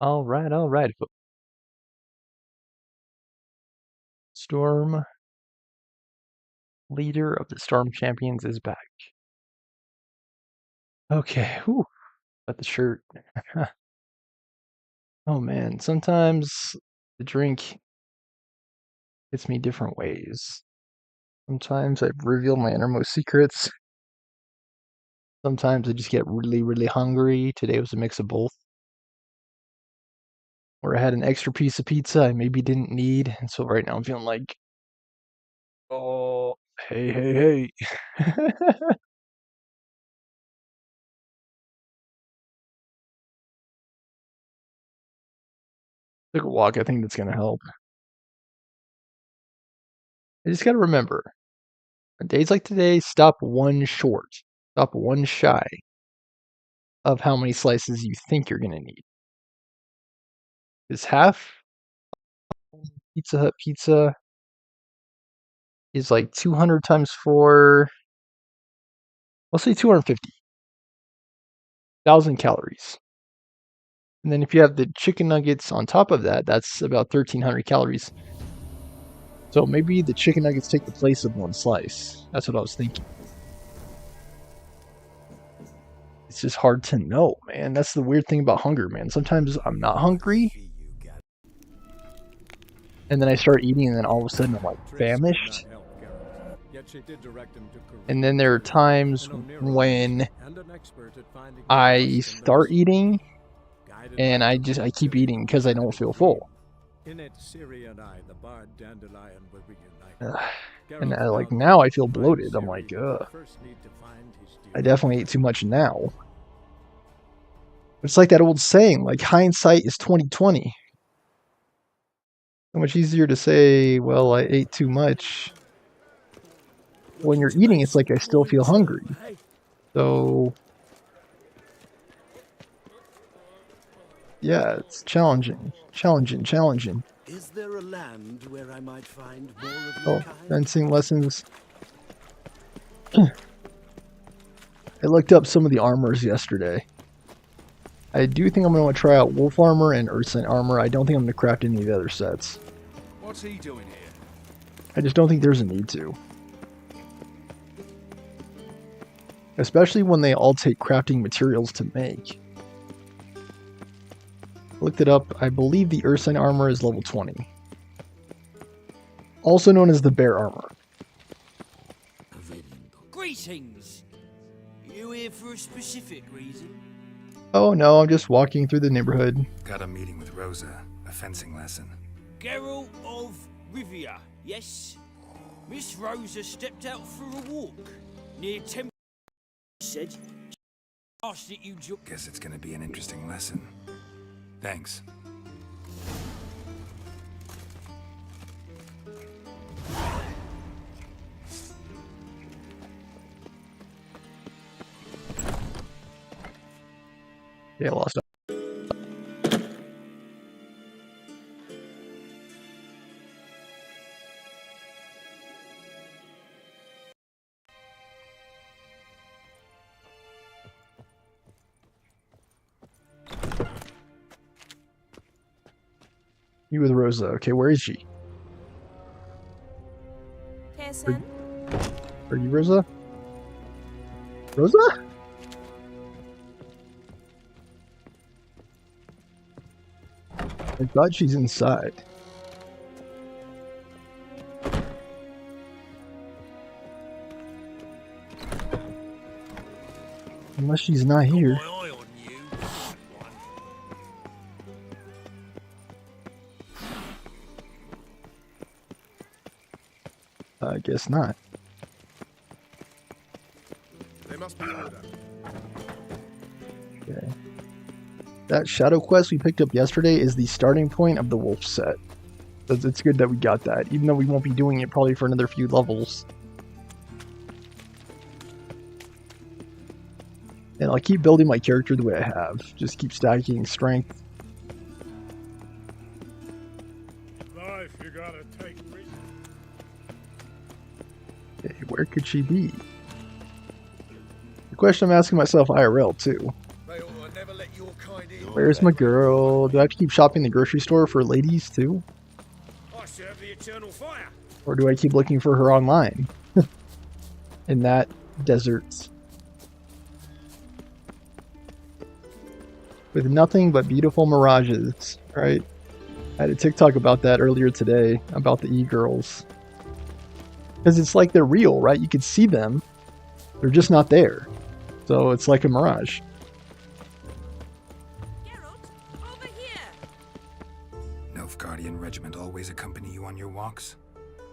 All right, all right. Storm leader of the Storm Champions is back. Okay, whew, got the shirt. Oh man, sometimes the drink hits me different ways. Sometimes I reveal my innermost secrets. Sometimes I just get really, really hungry. Today was a mix of both. Or I had an extra piece of pizza I maybe didn't need, and so right now I'm feeling like, oh, hey, hey, hey. Took a walk, I think that's gonna help. I just gotta remember, on days like today, stop one short. Stop one shy of how many slices you think you're gonna need. Is half Pizza Hut pizza is like 200 times 4, I'll say 250,000 calories. And then if you have the chicken nuggets on top of that, that's about 1,300 calories. So maybe the chicken nuggets take the place of one slice. That's what I was thinking. It's just hard to know, man. That's the weird thing about hunger, man. Sometimes I'm not hungry, and then I start eating, and then all of a sudden I'm like famished. And then there are times when I start eating, and I keep eating because I don't feel full. And like now I feel bloated. I'm like, ugh. I definitely ate too much now. It's like that old saying, like hindsight is 20/20. So much easier to say, well, I ate too much. When you're eating, it's like I still feel hungry. So yeah, it's challenging. Is there a land where I might find more of your kind? Fencing lessons. I looked up some of the armors yesterday. I do think I'm going to try out Wolf Armor and Ursine Armor. I don't think I'm going to craft any of the other sets. What's he doing here? I just don't think there's a need to. Especially when they all take crafting materials to make. Looked it up. I believe the Ursine Armor is level 20. Also known as the Bear Armor. Greetings! You here for a specific reason? Oh no, I'm just walking through the neighborhood. Got a meeting with Rosa, a fencing lesson. Geralt of Rivia, yes? Miss Rosa stepped out for a walk near Temple. Said, asked that you join. Guess it's gonna be an interesting lesson. Thanks. Yeah, I lost. You with Rosa. Okay, where is she? Pearson? Are you Rosa? Rosa? I thought she's inside. Unless she's not here. I guess not. They must be order. Okay. That Shadow Quest we picked up yesterday is the starting point of the Wolf set. It's good that we got that, even though we won't be doing it probably for another few levels. And I'll keep building my character the way I have. Just keep stacking strength. Life, you gotta take risks. Okay, where could she be? The question I'm asking myself IRL too. They ought to never let you Where's my girl? Do I have to keep shopping the grocery store for ladies too? I serve the eternal fire. Or do I keep looking for her online? In that desert. With nothing but beautiful mirages, right? I had a TikTok about that earlier today, about the e-girls. Because it's like they're real, right? You can see them. They're just not there. So it's like a mirage. Geralt, over here! Nilfgaardian regiment always accompany you on your walks?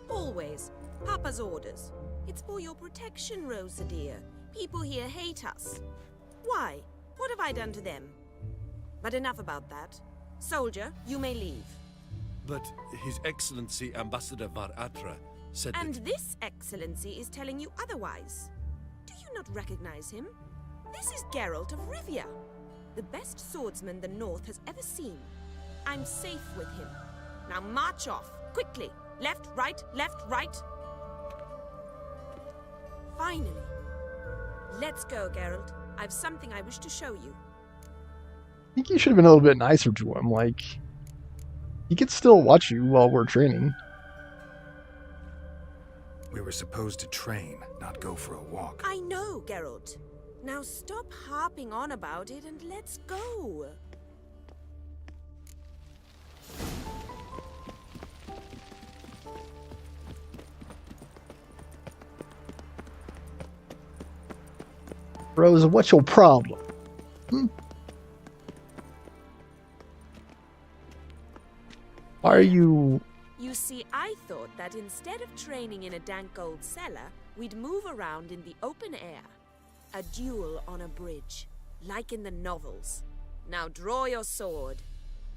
Always. Papa's orders. It's for your protection, Rosa dear. People here hate us. Why? What have I done to them? But enough about that. Soldier, you may leave. But His Excellency Ambassador Var Atra said And that... this excellency is telling you otherwise. Do you not recognize him? This is Geralt of Rivia, the best swordsman the North has ever seen. I'm safe with him. Now march off, quickly. Left, right, left, right. Finally. Let's go, Geralt. I've something I wish to show you. I think you should have been a little bit nicer to him. Like, he could still watch you while we're training. We were supposed to train, not go for a walk. I know, Geralt. Now stop harping on about it and let's go. Rosa, what's your problem? Why are you... You see, I thought that instead of training in a dank old cellar, we'd move around in the open air. A duel on a bridge, like in the novels. Now draw your sword.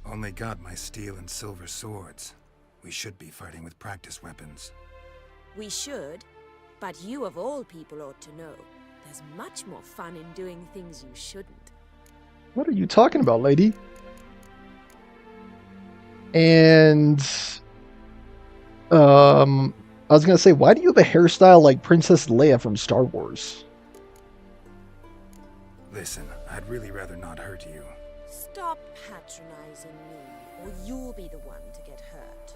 Only got my steel and silver swords. We should be fighting with practice weapons. We should, but you of all people ought to know. There's much more fun in doing things you shouldn't. What are you talking about, lady? And... I was gonna say, why do you have a hairstyle like Princess Leia from Star Wars? Listen, I'd really rather not hurt you. Stop patronizing me, or you'll be the one to get hurt.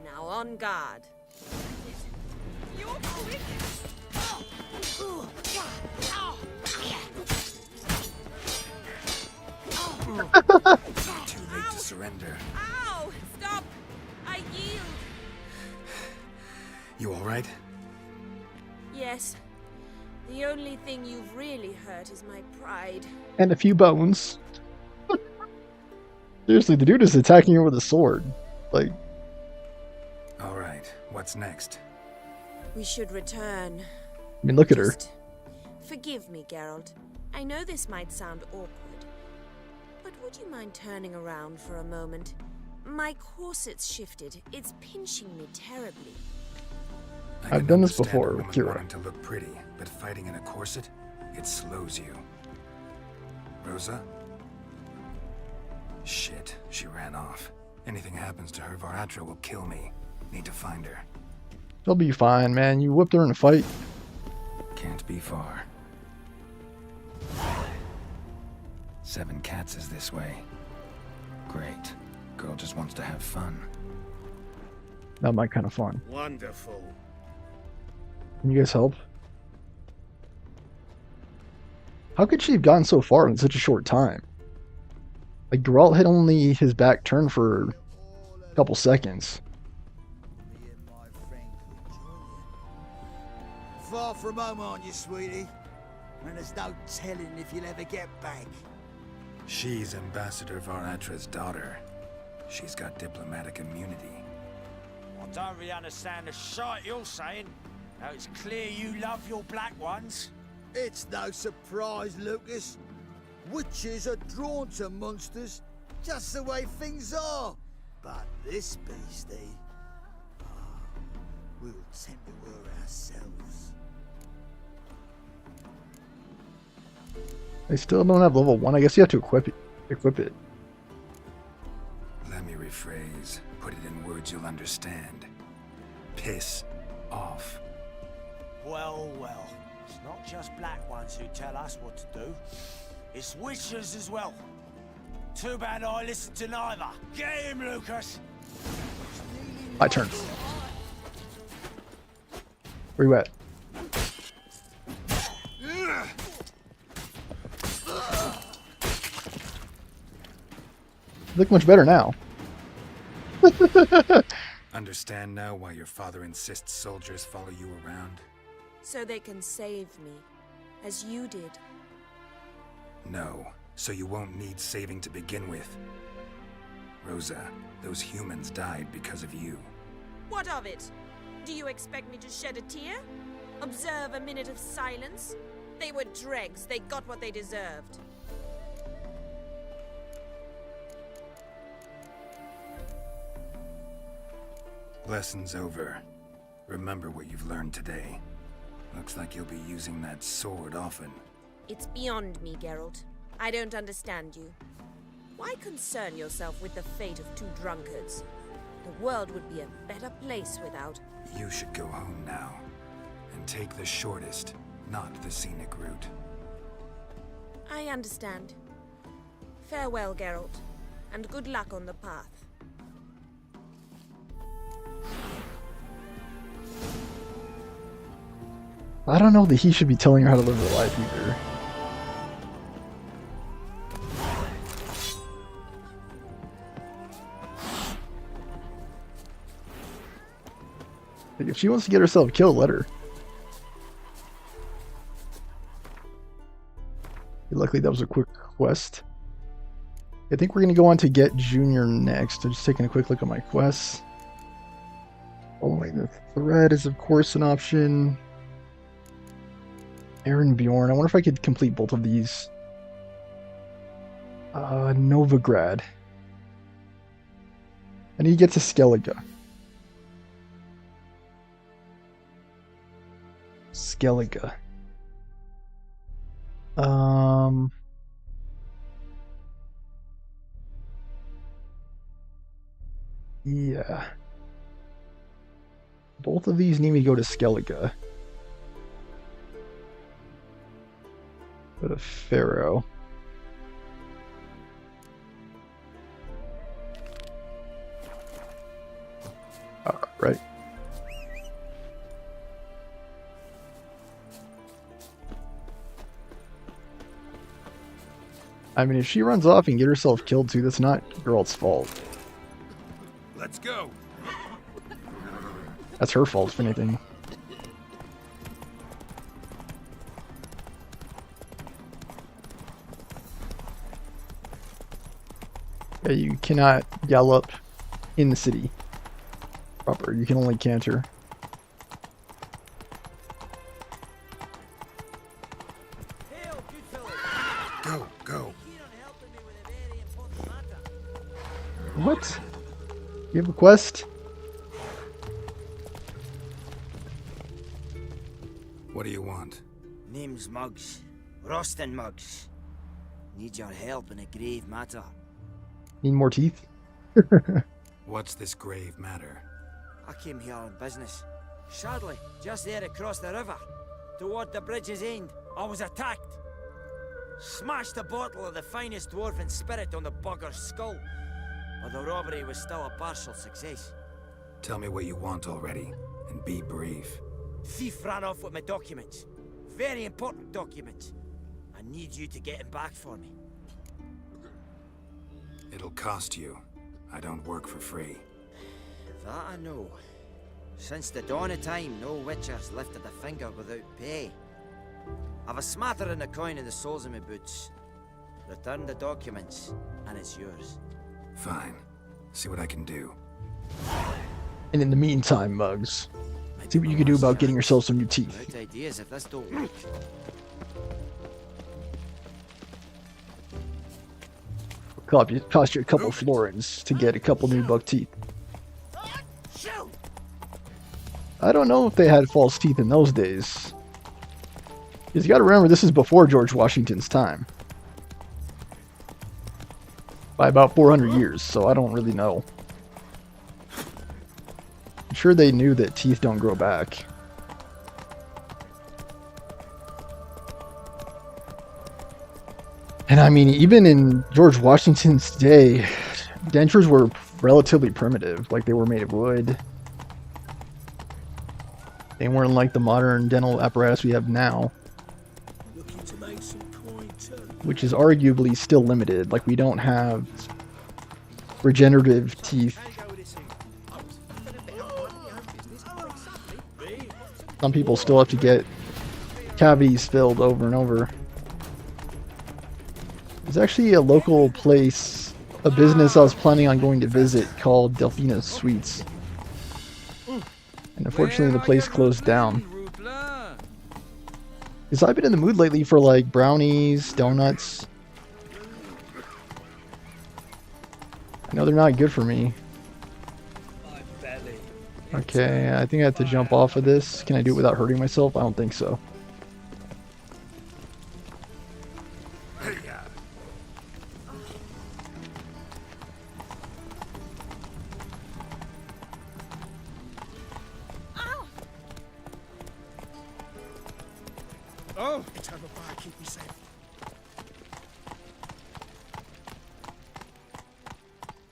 Now on guard. You're quick. Too late to surrender. Ow! Stop! I yield. You alright? Yes. The only thing you've really hurt is my pride. And a few bones. Seriously, the dude is attacking her with a sword. Like... Alright, what's next? We should return. I mean, look at her. Just forgive me, Geralt. I know this might sound awkward. But would you mind turning around for a moment? My corset's shifted. It's pinching me terribly. I've done this understand before a with woman Kira. wanting to look pretty, but fighting in a corset, it slows you. Rosa? Shit, she ran off. Anything happens to her, Var Atra will kill me. Need to find her. She'll be fine, man. You whipped her in a fight. Can't be far. 7 Cats is this way. Great. Girl just wants to have fun. That might kind of fun. Wonderful. Can you guys help? How could she have gotten so far in such a short time? Like, Geralt had only his back turned for a couple seconds. Far from home, aren't you, sweetie? And there's no telling if you'll ever get back. She's Ambassador Var Atra's daughter. She's got diplomatic immunity. I don't really understand the shite you're saying. Now it's clear you love your black ones. It's no surprise, Lucas. Witches are drawn to monsters, just the way things are. But this beastie, we'll tend to her ourselves. I still don't have level 1. I guess you have to equip it. Let me rephrase. Put it in words you'll understand. Piss off. Well, well. It's not just black ones who tell us what to do. It's witches as well. Too bad I listened to neither. Get him, Lucas! My turn. Where you at? Look much better now. Understand now why your father insists soldiers follow you around? So they can save me, as you did. No, so you won't need saving to begin with. Rosa, those humans died because of you. What of it? Do you expect me to shed a tear? Observe a minute of silence? They were dregs. They got what they deserved. Lesson's over. Remember what you've learned today. Looks like you'll be using that sword often. It's beyond me, Geralt. I don't understand you. Why concern yourself with the fate of two drunkards? The world would be a better place without... You should go home now. And take the shortest, not the scenic route. I understand. Farewell, Geralt, and good luck on the path. I don't know that he should be telling her how to live her life either. Like, if she wants to get herself killed, let her. Luckily, that was a quick quest. I think we're going to go on to get Junior next. I'm just taking a quick look at my quests. Following the thread is, of course, an option. Aaron Bjorn. I wonder if I could complete both of these. Novigrad. I need to get to Skellige. Skellige. Yeah. Both of these need me to go to Skellige. Go to Pharaoh. Right. I mean, if she runs off and get herself killed too, that's not Geralt's fault. Let's go. That's her fault, if anything. Yeah, you cannot gallop in the city proper. You can only canter. Go, go. What? You have a quest? What do you want? Name's Muggs. Rostin Muggs. Need your help in a grave matter. Need more teeth? What's this grave matter? I came here on business. Sadly, just there across the river, toward the bridge's end, I was attacked. Smashed a bottle of the finest dwarven spirit on the bugger's skull, but the robbery was still a partial success. Tell me what you want already, and be brief. Thief ran off with my documents. Very important documents. I need you to get him back for me. It'll cost you. I don't work for free. That I know. Since the dawn of time, no witcher's lifted a finger without pay. I've a smattering of coin in the soles of my boots. Return the documents, and it's yours. Fine. See what I can do. And in the meantime, Muggs, see what you can do about getting yourself some new teeth. Out ideas if this don't work. Cost you a couple florins to get a couple new buck teeth. I don't know if they had false teeth in those days. Because you gotta remember, this is before George Washington's time. By about 400 years, so I don't really know. I'm sure they knew that teeth don't grow back. And I mean, even in George Washington's day, dentures were relatively primitive. Like, they were made of wood. They weren't like the modern dental apparatus we have now, Looking to make some coin too. which is arguably still limited. Like, we don't have regenerative teeth. Some people still have to get cavities filled over and over. There's actually a local place, a business I was planning on going to visit called Delfina's Sweets. And unfortunately the place closed down. Because I've been in the mood lately for like brownies, donuts. I know they're not good for me. Okay, I think I have to jump off of this. Can I do it without hurting myself? I don't think so. Oh, eternal fire, keep me safe.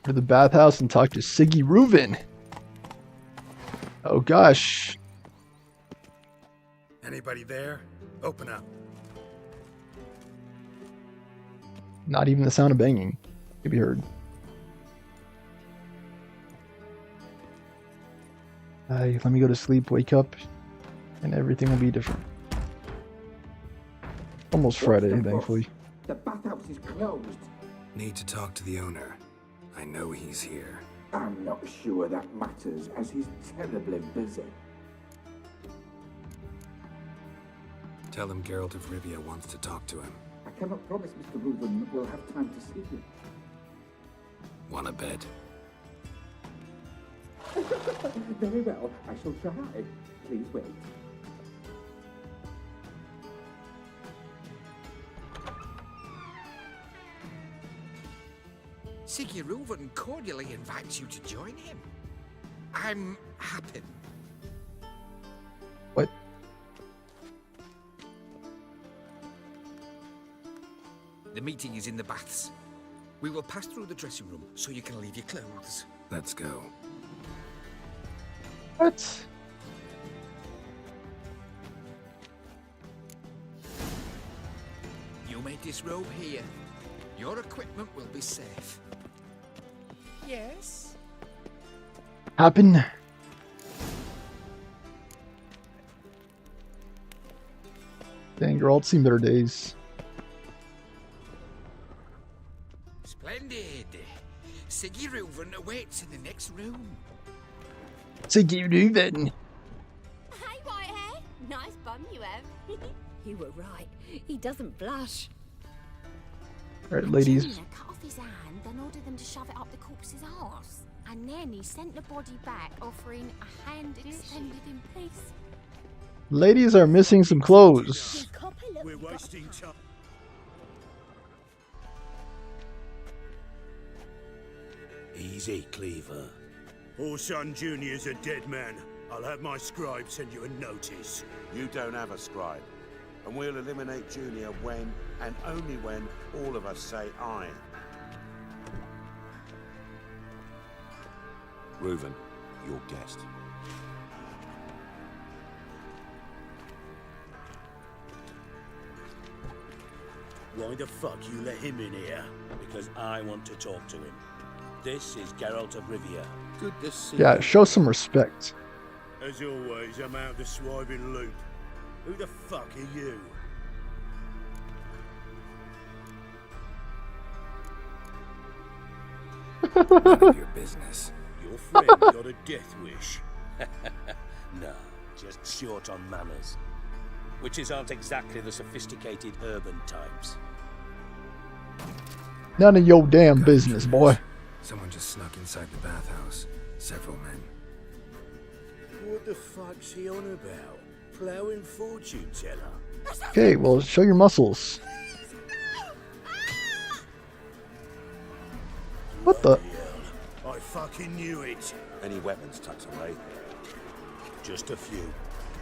Go to the bathhouse and talk to Siggy Reuven. Oh gosh. Anybody there? Open up. Not even the sound of banging can be heard. Let me go to sleep, wake up, and everything will be different. Almost Friday, thankfully. The bathhouse is closed. Need to talk to the owner. I know he's here. I'm not sure that matters, as he's terribly busy. Tell him Geralt of Rivia wants to talk to him. I cannot promise Mr. Reuben will have time to see you. Want a bed? Very well, I shall try. Please wait. Siggy Reuven cordially invites you to join him. I'm happy. What? The meeting is in the baths. We will pass through the dressing room so you can leave your clothes. Let's go. What? You may disrobe here. Your equipment will be safe. Yes? Happen? Dang, Geralt, seen better days. Splendid. Siggy Reuven awaits in the next room. Siggy Reuven. Hey, Whitehair. Nice bum you have. You were right. He doesn't blush. Alright, ladies. Junior cut off his hand, then ordered them to shove it up the corpse's arse. And then he sent the body back, offering a hand extended in peace. Ladies are missing some clothes. We're wasting time. Easy, Cleaver. Orson Jr.'s a dead man. I'll have my scribe send you a notice. You don't have a scribe. And we'll eliminate Junior when, and only when, all of us say aye. Reuven, your guest. Why the fuck you let him in here? Because I want to talk to him. This is Geralt of Rivia. Good to see you. Yeah, show some respect. As always, I'm out the swiving loop. Who the fuck are you? None of your business. Your friend got a death wish. No, just short on manners. Witches aren't exactly the sophisticated urban types. None of your damn business, boy. Someone just snuck inside the bathhouse. Several men. What the fuck's he on about? Plowing fortune teller? Okay, well, show your muscles. What the? I fucking knew it. Any weapons tucked away? Just a few.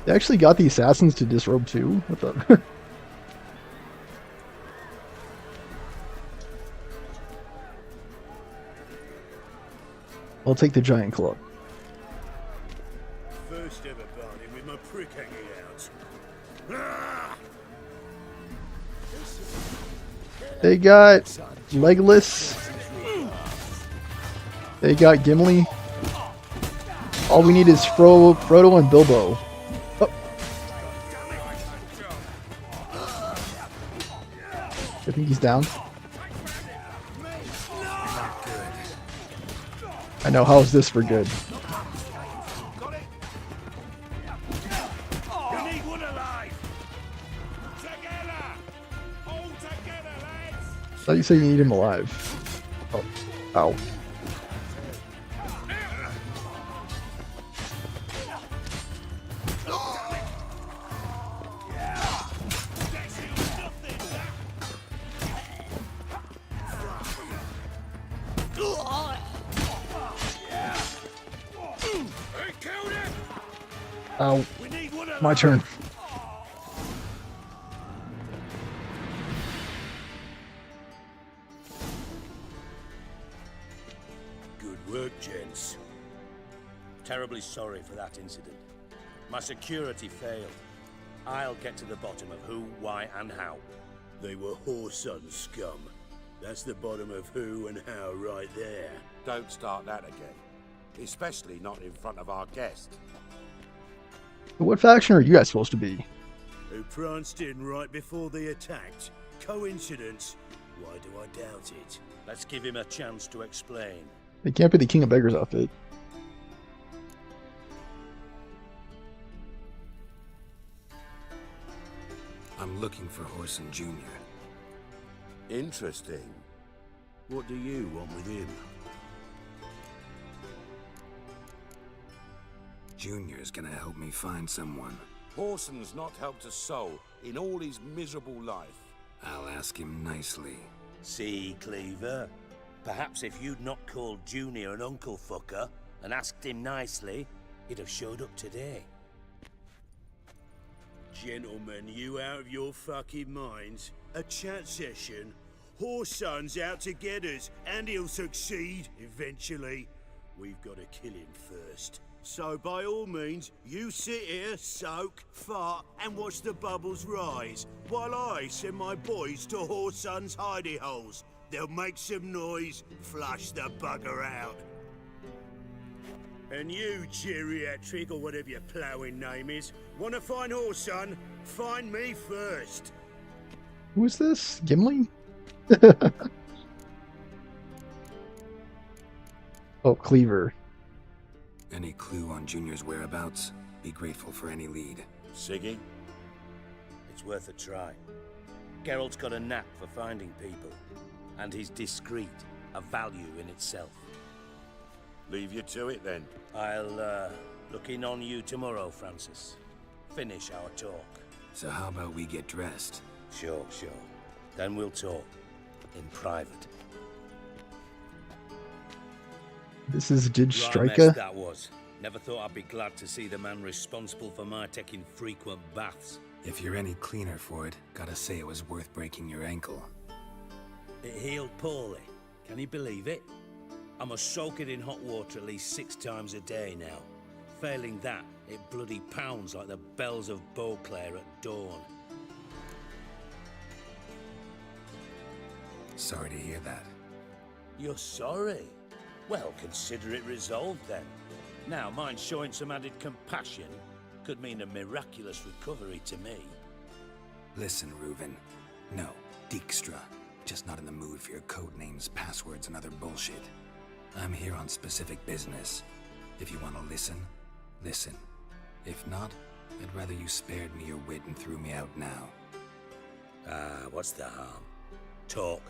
They actually got the assassins to disrobe too? What the? I'll take the giant club. First ever bargain with my prick hanging out. Ah! They got Legolas. They got Gimli. All we need is Frodo and Bilbo. Oh. I think he's down. I know, how is this for good? I thought you said you need him alive. Oh, ow. Ow. My turn. Good work, gents. Terribly sorry for that incident. My security failed. I'll get to the bottom of who, why, and how. They were Whoresun scum. That's the bottom of who and how right there. Don't start that again. Especially not in front of our guest. What faction are you guys supposed to be? Who pranced in right before they attacked. Coincidence? Why do I doubt it? Let's give him a chance to explain. They can't be the King of Beggars outfit. I'm looking for Whoresun Jr. Interesting. What do you want with him? Junior's gonna help me find someone. Whoresun's not helped a soul in all his miserable life. I'll ask him nicely. See, Cleaver? Perhaps if you'd not called Junior an uncle fucker and asked him nicely, he'd have showed up today. Gentlemen, you out of your fucking minds? A chat session? Whoresun's out to get us, and he'll succeed eventually. We've got to kill him first. So by all means, you sit here, soak, fart, and watch the bubbles rise, while I send my boys to Whoresun's hidey holes. They'll make some noise, flush the bugger out. And you, geriatric, or whatever your ploughing name is, wanna find Whoresun? Find me first. Who is this? Gimli? Oh, Cleaver. Any clue on Junior's whereabouts? Be grateful for any lead. Siggy? It's worth a try. Geralt's got a knack for finding people. And he's discreet, a value in itself. Leave you to it then. I'll look in on you tomorrow, Francis. Finish our talk. So how about we get dressed? Sure. Then we'll talk. In private. This is Did Right Striker? mess that was. Never thought I'd be glad to see the man responsible for my taking frequent baths. If you're any cleaner for it, gotta say it was worth breaking your ankle. It healed poorly. Can you believe it? I must soak it in hot water at least 6 times a day now. Failing that, it bloody pounds like the bells of Beauclair at dawn. Sorry to hear that. You're sorry? Well, consider it resolved then. Now, mind showing some added compassion could mean a miraculous recovery to me. Listen, Reuven. No, Dijkstra. Just not in the mood for your code names, passwords, and other bullshit. I'm here on specific business. If you want to listen, listen. If not, I'd rather you spared me your wit and threw me out now. What's the harm? Talk.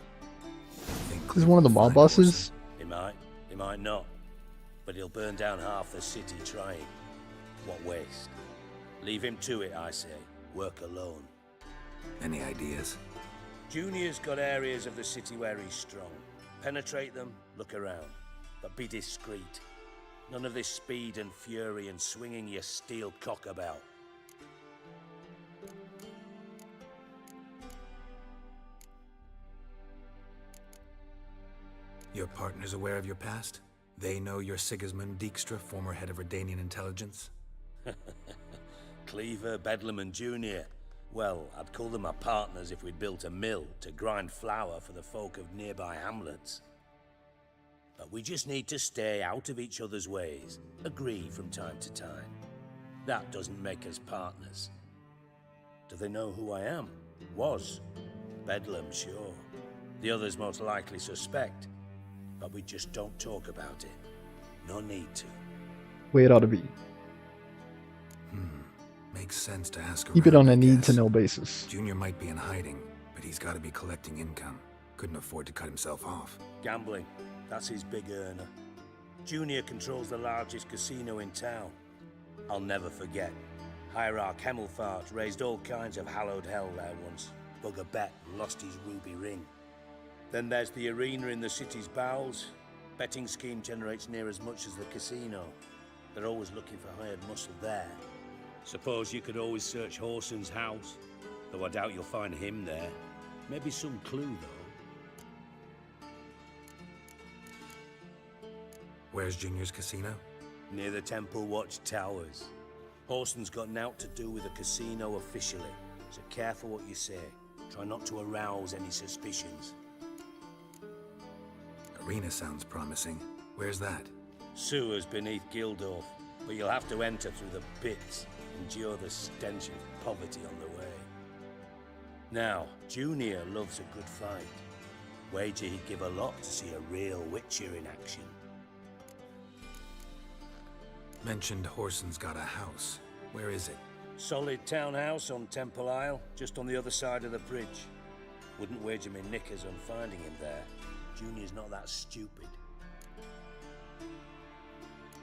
This is one of the mob bosses. He might not. But he'll burn down half the city trying. What waste. Leave him to it, I say. Work alone. Any ideas? Junior's got areas of the city where he's strong. Penetrate them, look around. But be discreet. None of this speed and fury and swinging your steel cock about. Your partner's aware of your past? They know you're Sigismund Dijkstra, former head of Redanian intelligence? Cleaver, Bedlam, and Junior. Well, I'd call them my partners if we'd built a mill to grind flour for the folk of nearby hamlets. But we just need to stay out of each other's ways, agree from time to time. That doesn't make us partners. Do they know who I am? Was. Bedlam, sure. The others most likely suspect. But we just don't talk about it. No need to. Way it ought to be. Makes sense to ask around. Keep it on a I guess. need-to-know basis. Junior might be in hiding, but he's got to be collecting income. Couldn't afford to cut himself off. Gambling. That's his big earner. Junior controls the largest casino in town. I'll never forget. Hierarch Hemmelfart raised all kinds of hallowed hell there once. Bugger bet and lost his ruby ring. Then there's the arena in the city's bowels. Betting scheme generates near as much as the casino. They're always looking for hired muscle there. Suppose you could always search Horson's house. Though I doubt you'll find him there. Maybe some clue, though. Where's Junior's casino? Near the Temple Watch Towers. Horson's got naught to do with the casino officially, so careful what you say. Try not to arouse any suspicions. Arena sounds promising. Where's that? Sewers beneath Gildorf, but you'll have to enter through the pits, endure the stench of poverty on the way. Now, Junior loves a good fight. Wager he'd give a lot to see a real Witcher in action. Mentioned Horson's got a house. Where is it? Solid townhouse on Temple Isle, just on the other side of the bridge. Wouldn't wager me knickers on finding him there. Junior's not that stupid.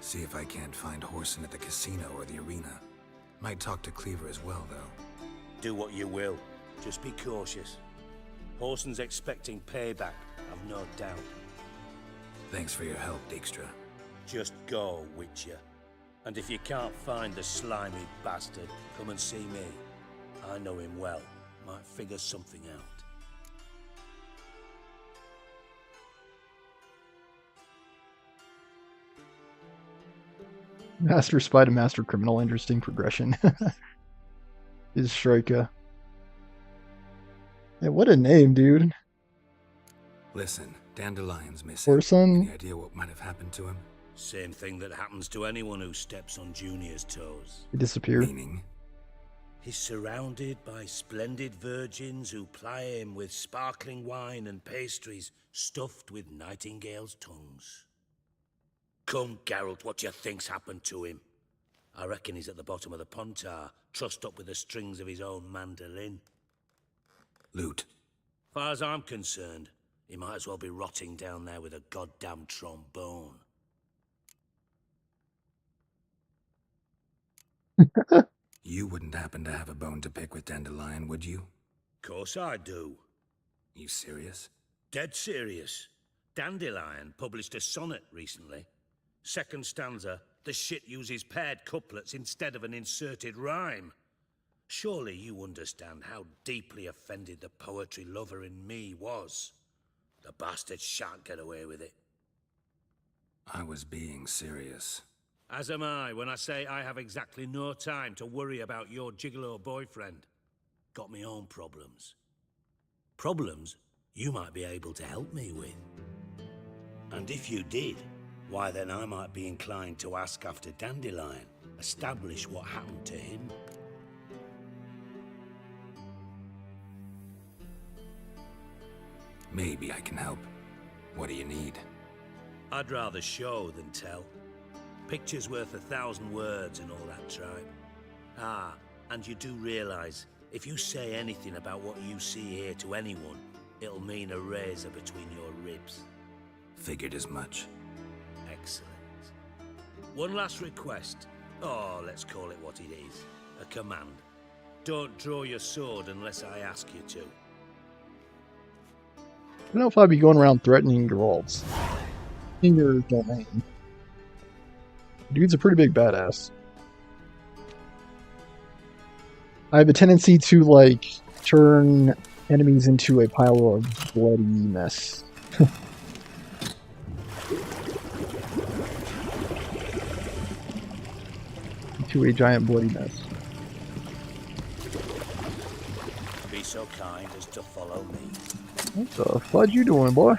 See if I can't find Horson at the casino or the arena. Might talk to Cleaver as well, though. Do what you will. Just be cautious. Horson's expecting payback, I've no doubt. Thanks for your help, Dijkstra. Just go, Witcher. And if you can't find the slimy bastard, come and see me. I know him well. Might figure something out. Master spy to master criminal, interesting progression. Is Striker. Hey, what a name, dude. Listen, Dandelion's missing. Horson? Any idea what might have happened to him? Same thing that happens to anyone who steps on Junior's toes. He disappeared. Meaning? He's surrounded by splendid virgins who ply him with sparkling wine and pastries stuffed with nightingales' tongues. Come, Geralt, what do you think's happened to him? I reckon he's at the bottom of the Pontar, trussed up with the strings of his own mandolin. Loot. Far as I'm concerned, he might as well be rotting down there with a goddamn trombone. You wouldn't happen to have a bone to pick with Dandelion, would you? Course I do. You serious? Dead serious. Dandelion published a sonnet recently. Second stanza, the shit uses paired couplets instead of an inserted rhyme. Surely you understand how deeply offended the poetry lover in me was. The bastard shan't get away with it. I was being serious. As am I when I say I have exactly no time to worry about your gigolo boyfriend. Got me own problems. Problems you might be able to help me with. And if you did, why then I might be inclined to ask after Dandelion, establish what happened to him. Maybe I can help. What do you need? I'd rather show than tell. Picture's worth 1,000 words and all that tribe. Ah, and you do realize, if you say anything about what you see here to anyone, it'll mean a razor between your ribs. Figured as much. Excellent. One last request. Oh, let's call it what it is. A command. Don't draw your sword unless I ask you to. I don't know if I'd be going around threatening Geralt's in your domain. Dude's a pretty big badass. I have a tendency to, like, turn enemies into a pile of bloody mess. into a giant bloody mess. Be so kind as to follow me. What the fudge you doing, boy?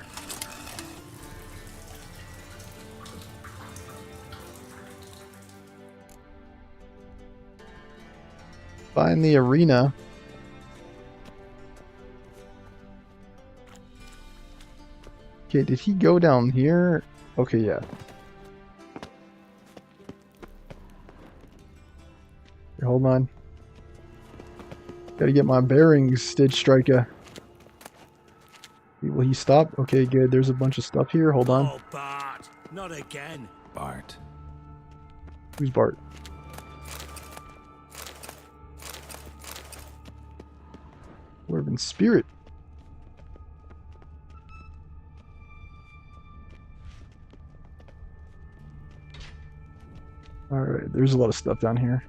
Find the arena. Okay, did he go down here? Okay, yeah. Here, hold on. Gotta get my bearings, Stitch Striker. Will he stop? Okay, good. There's a bunch of stuff here. Hold on. Oh, Bart! Not again! Bart. Who's Bart? Dwarven Spirit. Alright, there's a lot of stuff down here.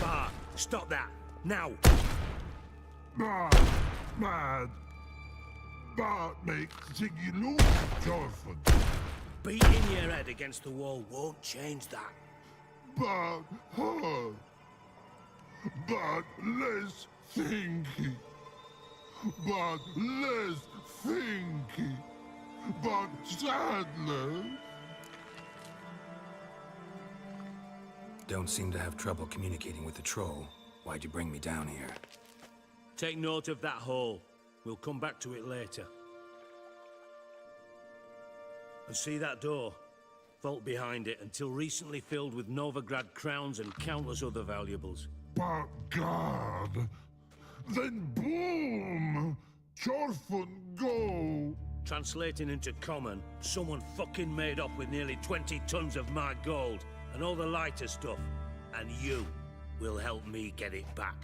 Bart, stop that! Now! Bart, mad. Bart makes Ziggy lose, Jorford. Beating your head against the wall won't change that. Bart, hard. Bart, less thinky. Bart, less thinky. Bart, Sadler. Don't seem to have trouble communicating with the troll. Why'd you bring me down here? Take note of that hole. We'll come back to it later. And see that door? Vault behind it, until recently filled with Novigrad crowns and countless other valuables. But God, then boom! Jorfun go! Translating into common, someone fucking made off with nearly 20 tons of my gold, and all the lighter stuff. And you will help me get it back.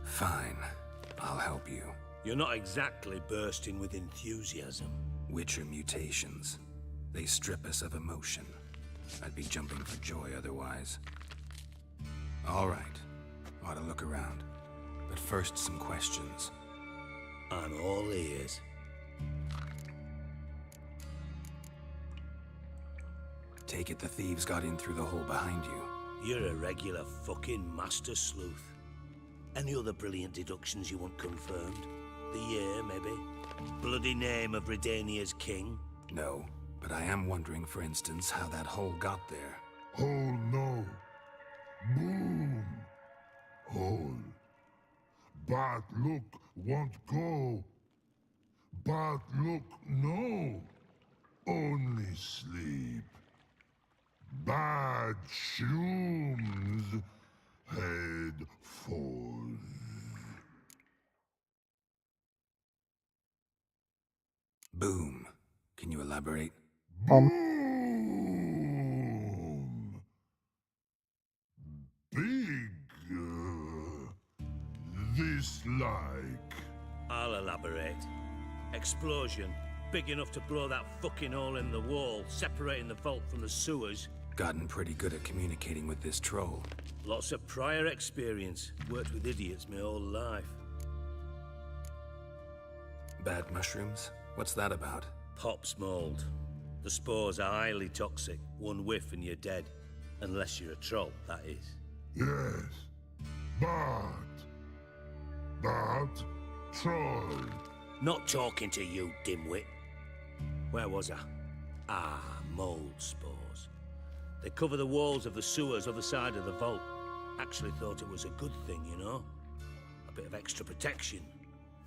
Fine. I'll help you. You're not exactly bursting with enthusiasm. Witcher mutations. They strip us of emotion. I'd be jumping for joy otherwise. All right. Ought to look around. But first, some questions. I'm all ears. Take it the thieves got in through the hole behind you. You're a regular fucking master sleuth. Any other brilliant deductions you want confirmed? The year, maybe? Bloody name of Redania's king? No, but I am wondering, for instance, how that hole got there. Hole no. Boom. Hole. Bart look won't go. Bart look no. Only sleep. Bad shrooms. Head falls. Boom. Can you elaborate? Boom. Big. This like. I'll elaborate. Explosion. Big enough to blow that fucking hole in the wall, separating the vault from the sewers. Gotten pretty good at communicating with this troll. Lots of prior experience. Worked with idiots my whole life. Bad mushrooms? What's that about? Pops mold. The spores are highly toxic. One whiff and you're dead. Unless you're a troll, that is. Yes. Bart. Bart. Troll. Not talking to you, dimwit. Where was I? Ah, mold spores. They cover the walls of the sewers other side of the vault. Actually thought it was a good thing, you know? A bit of extra protection.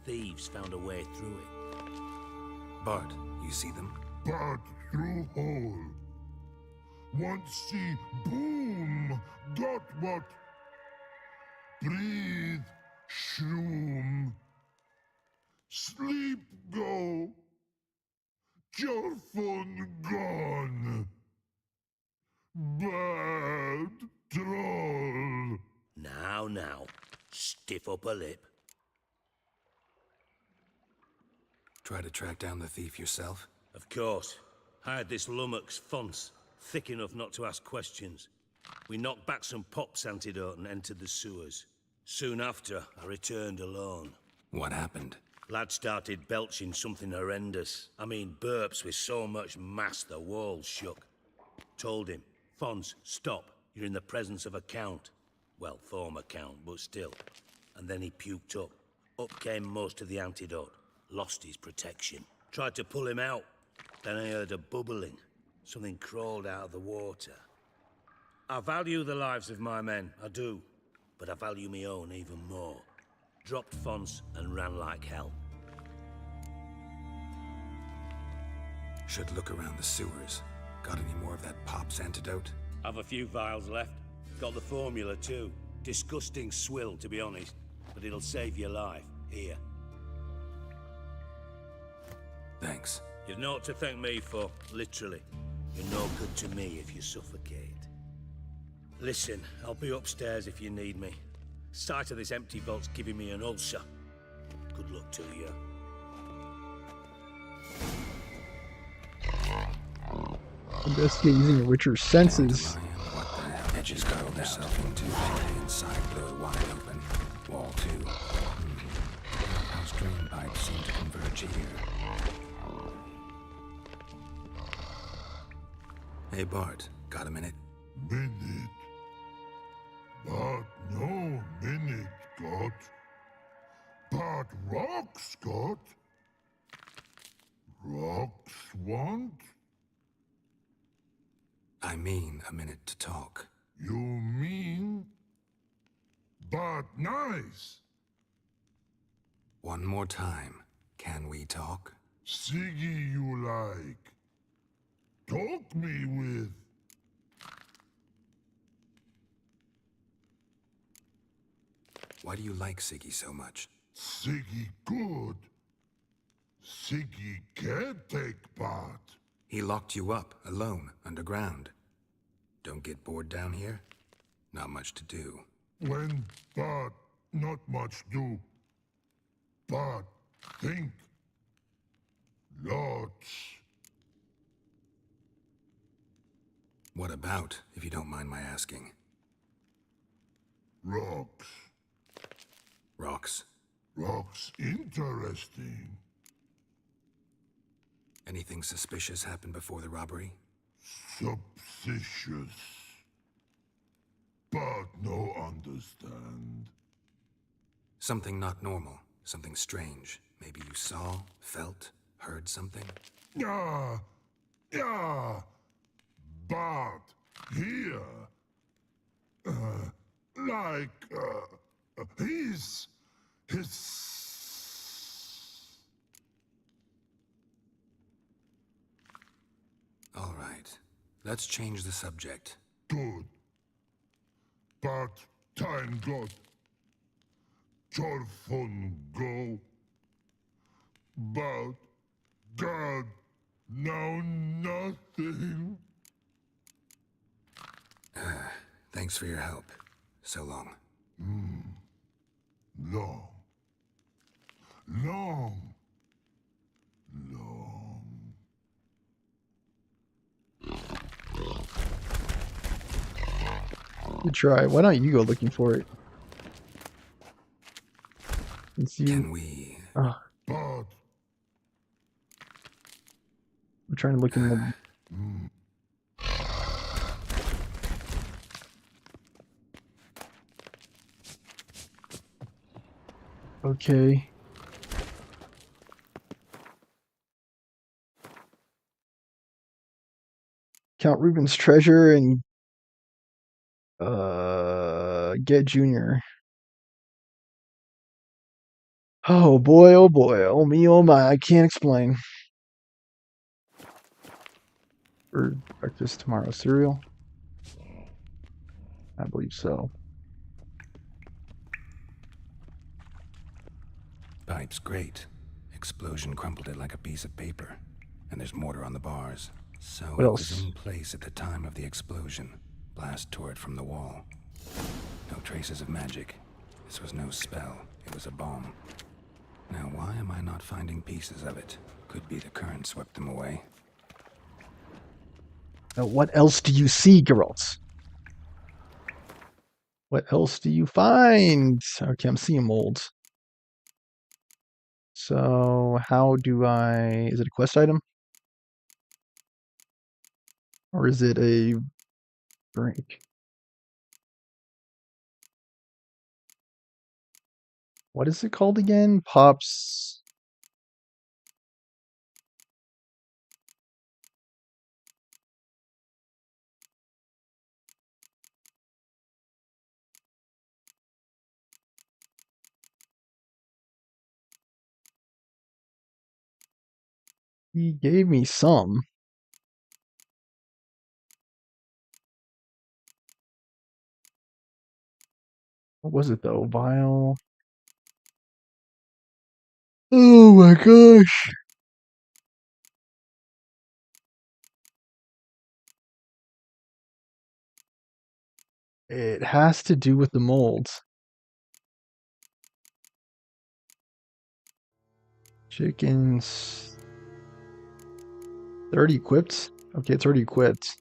Thieves found a way through it. Bart, you see them? Bart through hole. Want see boom. Got what? Breathe. Shroom. Sleep go. Jorfun gone. Bad troll. Now. Stiff upper lip. Try to track down the thief yourself? Of course. Hired this lummox Fonce, thick enough not to ask questions. We knocked back some Pop's antidote and entered the sewers. Soon after, I returned alone. What happened? Lad started belching something horrendous. I mean, burps with so much mass the walls shook. Told him, Fons, stop. You're in the presence of a count. Well, former count, but still. And then he puked up. Up came most of the antidote. Lost his protection. Tried to pull him out. Then I heard a bubbling. Something crawled out of the water. I value the lives of my men, I do. But I value my own even more. Dropped Fons and ran like hell. Should look around the sewers. Got any more of that Pop's antidote? Have a few vials left. Got the formula too. Disgusting swill, to be honest. But it'll save your life. Here. Thanks. You've naught to thank me for, literally. You're no good to me if you suffocate. Listen, I'll be upstairs if you need me. Sight of this empty vault's giving me an ulcer. Good luck to you. Investigate using your Witcher's senses. What the hell? Edges curled herself into the inside blew wide open. Wall 2. House drain pipes seem to converge here. Hey Bart, got a minute? Minute. But no minute got. But rocks got. Rocks want? I mean a minute to talk. You mean? But nice. One more time. Can we talk? Siggy you like. Talk me with. Why do you like Siggy so much? Siggy good. Siggy can't take part. He locked you up, alone, underground. Don't get bored down here? Not much to do. When, but not much do. But think. Lots. What about, if you don't mind my asking? Rocks. Rocks? Rocks interesting. Anything suspicious happened before the robbery? Suspicious. But no understand. Something not normal. Something strange. Maybe you saw, felt, heard something? Yeah. Yeah. But here. His. All right. Let's change the subject. Good. But time got. Torfon go. But God, now nothing. Thanks for your help. So long. Long. Long. Good try. Why don't you go looking for it? Since you... Can we... I'm trying to look in the... Okay. Count Reuben's treasure and get Junior. Oh boy, oh me, oh my, I can't explain. For breakfast tomorrow, cereal? I believe so. Pipe's great. Explosion crumpled it like a piece of paper. And there's mortar on the bars. So What it else? was in place at the time of the explosion. Blast tore it from the wall. No traces of magic. This was no spell. It was a bomb. Now why am I not finding pieces of it? Could be the current swept them away. Now, what else do you see, Geralt? What else do you find? Okay, I'm seeing molds. So how do I... Is it a quest item? Or is it a drink? What is it called again? Pops... He gave me some. What was it though? Vial. Oh my gosh. It has to do with the molds. Chickens. 30 equipped? Okay, it's already equipped.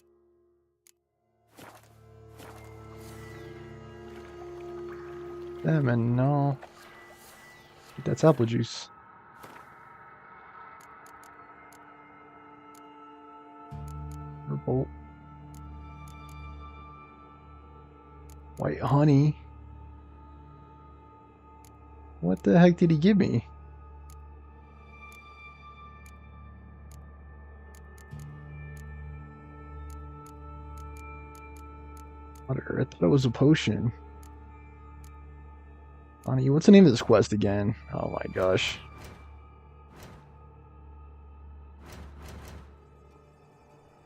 Salmon, no. That's apple juice. Purple. White honey. What the heck did he give me? Water. I thought it was a potion. Honey, what's the name of this quest again? Oh my gosh.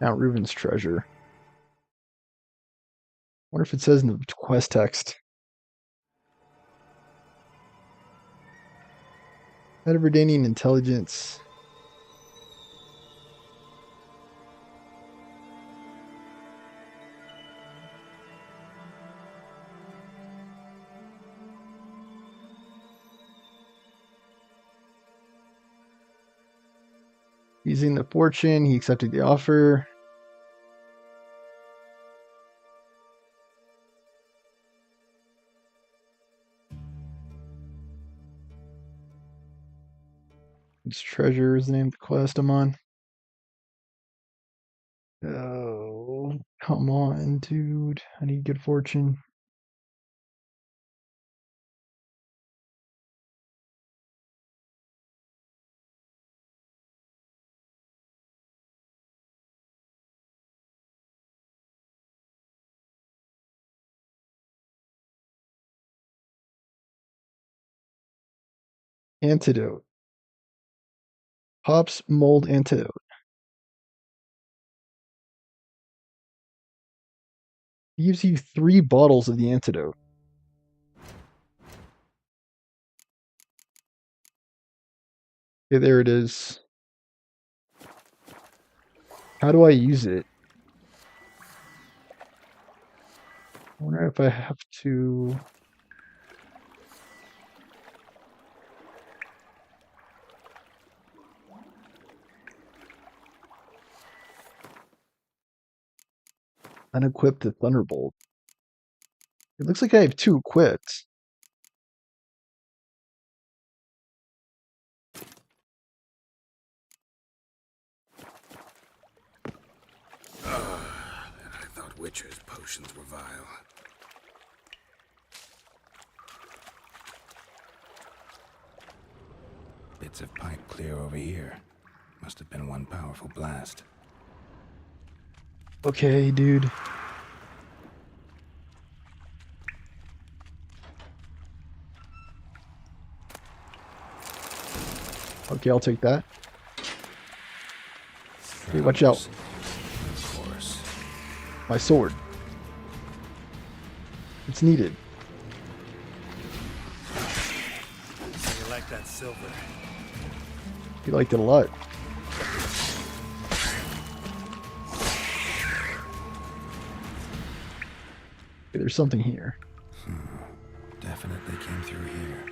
Mount Reuben's treasure. Wonder if it says in the quest text. Head of Verdanian intelligence. Using the fortune, he accepted the offer. This treasure is the name of the quest I'm on. Oh, come on, dude. I need good fortune. Antidote. Pops mold antidote. He gives you 3 bottles of the antidote. Okay, there it is. How do I use it? I wonder if I have to... Unequip the Thunderbolt. It looks like I have 2 equipped. I thought Witcher's potions were vile. Bits of pipe clear over here. Must have been one powerful blast. Okay, dude. Okay, I'll take that. Hey, watch out. Of course. My sword. It's needed. You like that silver? You liked it a lot. Okay, there's something here. Definitely came through here.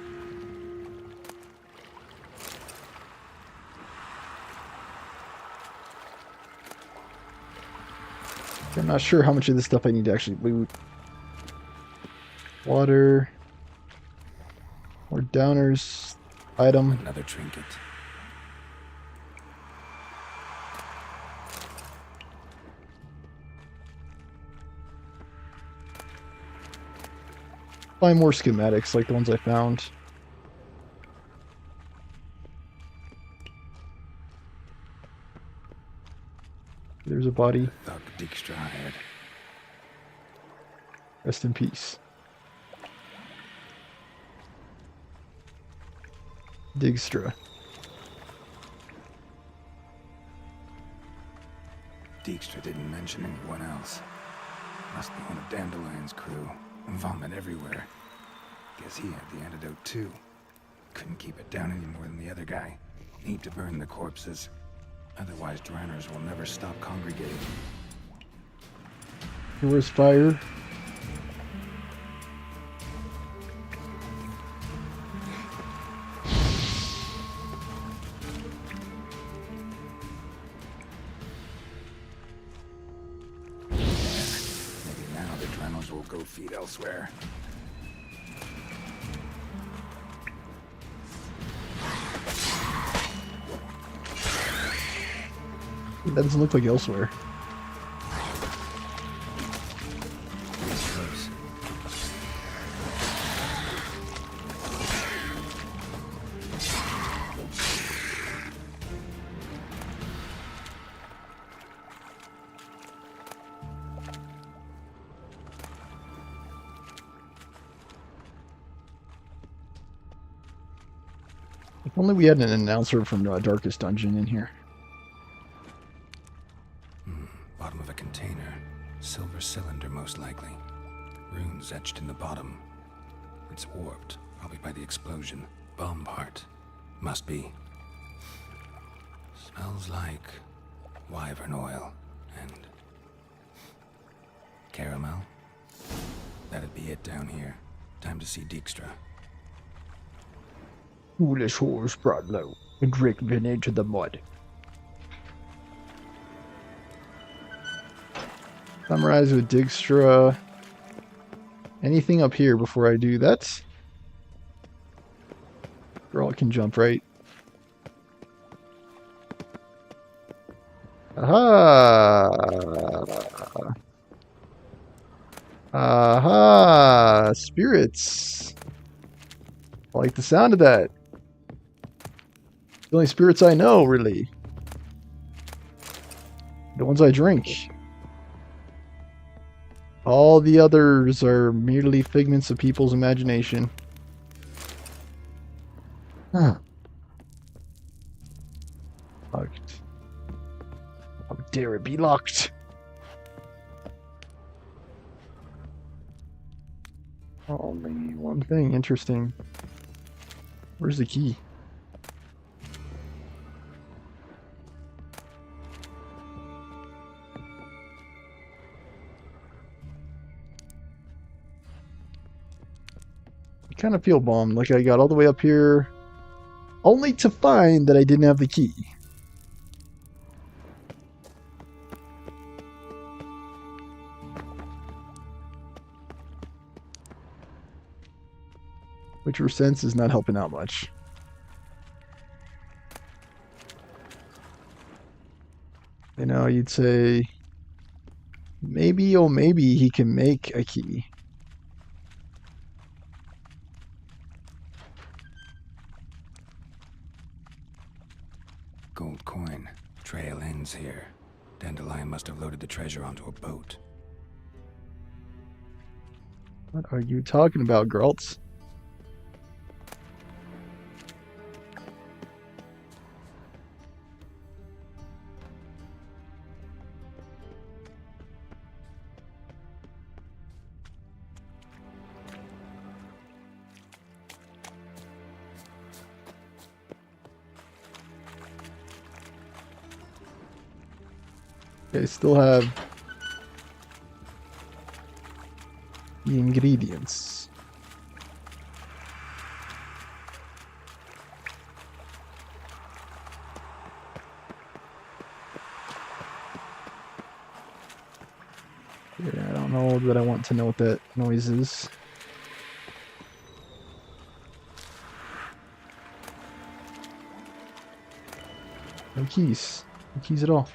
I'm not sure how much of this stuff I need to actually loot. Water. More downers. Item. Another trinket. Find more schematics like the ones I found. There's a body. Thug Dijkstra hired. Rest in peace. Dijkstra. Dijkstra didn't mention anyone else. Must be one of Dandelion's crew. Vomit everywhere. Guess he had the antidote too. Couldn't keep it down any more than the other guy. Need to burn the corpses. Otherwise, Dranners will never stop congregating. Where's fire? Maybe now the Dranners will go feed elsewhere. That doesn't look like elsewhere. If only we had an announcer from Darkest Dungeon in here. Bottom of a container. Silver cylinder, most likely. Runes etched in the bottom. It's warped, probably by the explosion. Bomb part. Must be. Smells like wyvern oil and caramel. That'd be it down here. Time to see Dijkstra. Foolish horse brought low and driven into the mud. Summarize with Dijkstra. Anything up here before I do that? Girl can jump, right? Aha! Aha! Spirits. I like the sound of that. The only spirits I know, really. The ones I drink. All the others are merely figments of people's imagination. Huh. Locked. How dare it be locked? Only one thing. Interesting. Where's the key? I kind of feel bummed. Like I got all the way up here only to find that I didn't have the key. Witcher sense is not helping out much. You know, you'd say maybe, oh maybe he can make a key. Gold coin. Trail ends here. Dandelion must have loaded the treasure onto a boat. What are you talking about, Geralt? Okay, still have the ingredients. Yeah, I don't know that I want to know what that noise is. No keys. No keys at all.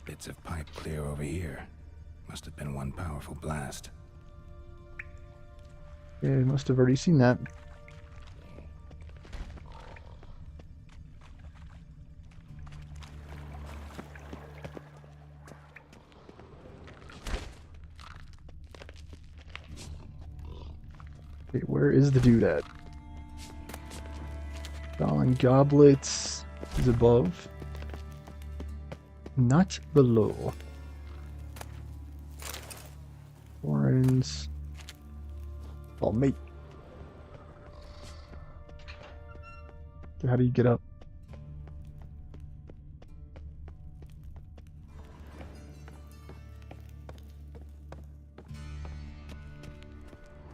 Bits of pipe clear over here. Must have been one powerful blast. Yeah, I must have already seen that. Okay, where is the dude at? Fallen goblets is above. Not below. Warrens. Oh, mate. So how do you get up?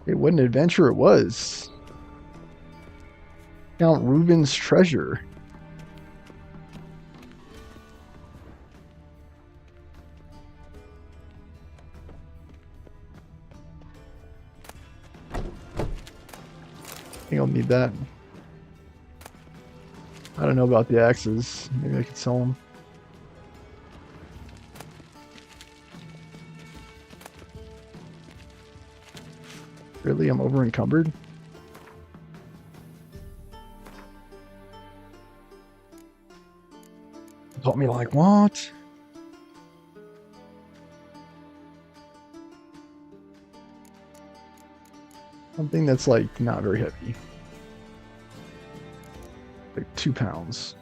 Hey, what an adventure it was. Count Reuben's treasure. I think I'll need that. I don't know about the axes. Maybe I could sell them. Really? I'm over encumbered? Got me like, what? Something that's like not very heavy. Like 2 pounds.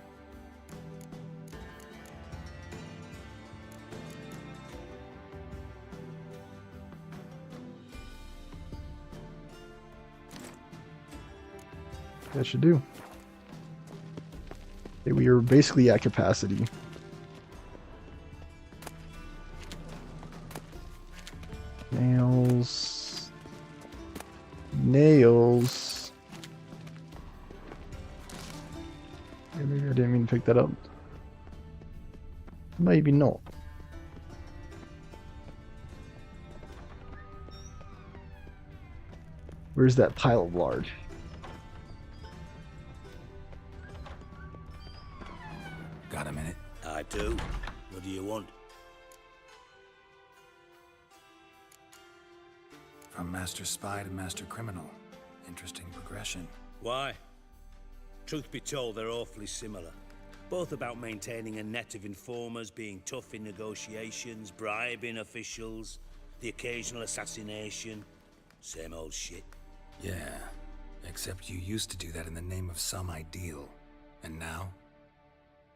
That should do. Okay, we are basically at capacity. Nails. Nails. Yeah, maybe I didn't mean to pick that up. Maybe not. Where's that pile of lard? Got a minute? I do. What do you want? From Master Spy to Master Criminal. Interesting progression. Why? Truth be told, they're awfully similar. Both about maintaining a net of informers, being tough in negotiations, bribing officials, the occasional assassination. Same old shit. Yeah, except you used to do that in the name of some ideal. And now?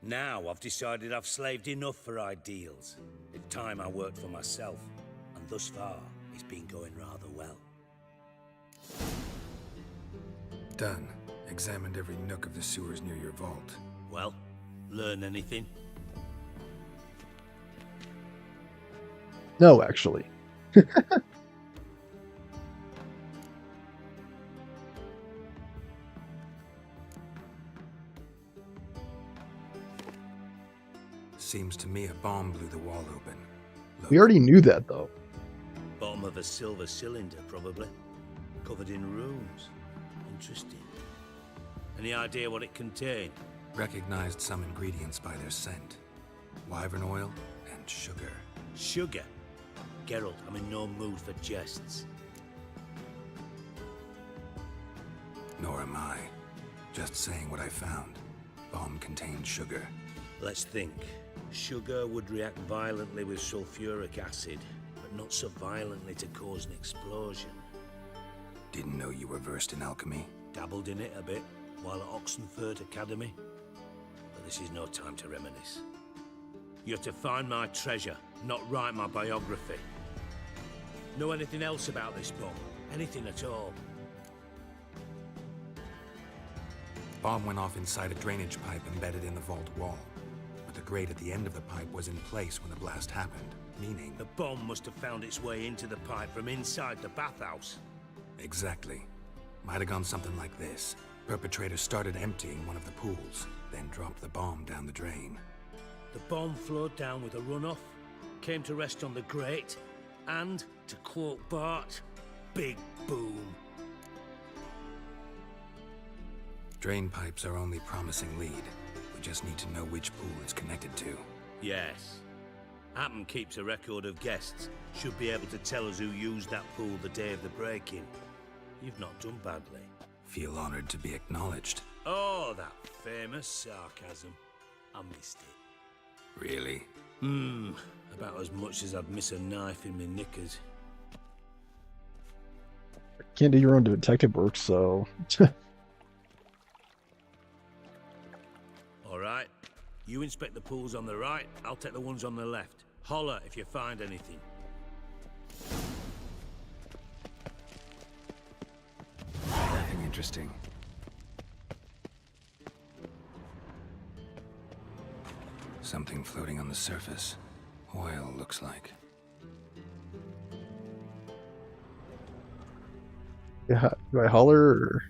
Now I've decided I've slaved enough for ideals. It's time I worked for myself. And thus far, it's been going rather well. Done. Examined every nook of the sewers near your vault. Well, learn anything? No, actually. Seems to me a bomb blew the wall open. Look. We already knew that, though. Bottom of a silver cylinder, probably. Covered in runes. Interesting. Any idea what it contained? Recognized some ingredients by their scent. Wyvern oil and sugar. Sugar? Geralt, I'm in no mood for jests. Nor am I. Just saying what I found. Bomb contained sugar. Let's think. Sugar would react violently with sulfuric acid, but not so violently to cause an explosion. Didn't know you were versed in alchemy. Dabbled in it a bit while at Oxenford Academy. But this is no time to reminisce. You're to find my treasure, not write my biography. Know anything else about this bomb? Anything at all? Bomb went off inside a drainage pipe embedded in the vault wall. But the grate at the end of the pipe was in place when the blast happened, meaning... The bomb must have found its way into the pipe from inside the bathhouse. Exactly. Might have gone something like this. Perpetrator started emptying one of the pools, then dropped the bomb down the drain. The bomb flowed down with a runoff, came to rest on the grate, and, to quote Bart, big boom. Drain pipes are only promising lead. We just need to know which pool it's connected to. Yes. Happen keeps a record of guests. Should be able to tell us who used that pool the day of the break-in. You've not done badly. Feel honored to be acknowledged. Oh, that famous sarcasm. I missed it. Really? About as much as I'd miss a knife in my knickers. Can't do your own detective work, so... Alright. You inspect the pools on the right, I'll take the ones on the left. Holler if you find anything. Nothing interesting. Something floating on the surface. Oil, looks like. Yeah, do I holler or...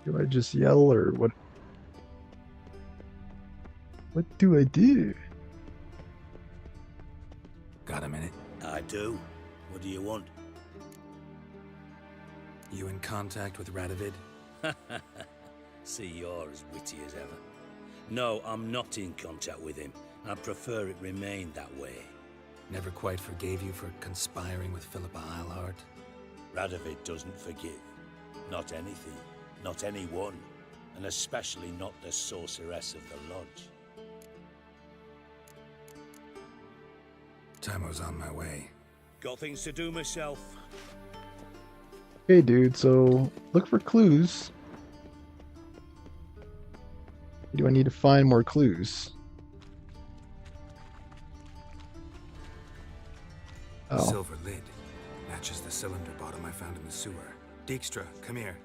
Do I just yell or what? What do I do? Got a minute? I do. What do you want? You in contact with Radovid? See, you're as witty as ever. No, I'm not in contact with him. I'd prefer it remained that way. Never quite forgave you for conspiring with Philippa Eilhart? Radovid doesn't forgive. Not anything. Not anyone. And especially not the sorceress of the lodge. Tamo's on my way. Got things to do myself. Okay, dude, so look for clues. Do I need to find more clues? Oh. Silver lid. Matches the cylinder bottom I found in the sewer. Dijkstra, come here.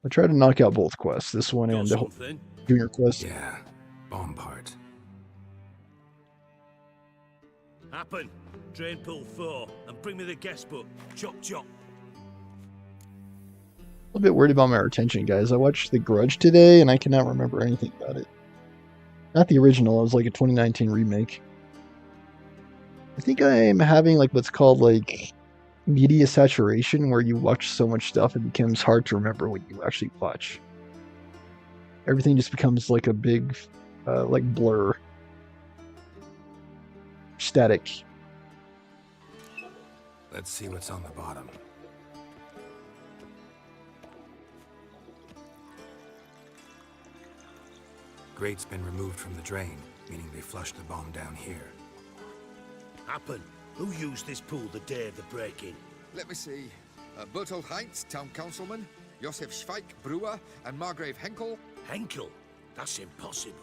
I tried to knock out both quests, this one and the junior quest. Yeah, bomb part. Happen. Drain pool 4 and bring me the guest book. Chop chop. A little bit worried about my retention, guys. I watched The Grudge today and I cannot remember anything about it. Not the original, it was like a 2019 remake. I think I'm having like what's called like media saturation, where you watch so much stuff it becomes hard to remember what you actually watch. Everything just becomes like a big like blur. Static. Let's see what's on the bottom. Grate's been removed from the drain, meaning they flushed the bomb down here. Happen. Who used this pool the day of the break-in? Let me see. Bertolt Heinz, town councilman, Josef Schweik, brewer, and Margrave Henkel. Henkel? That's impossible.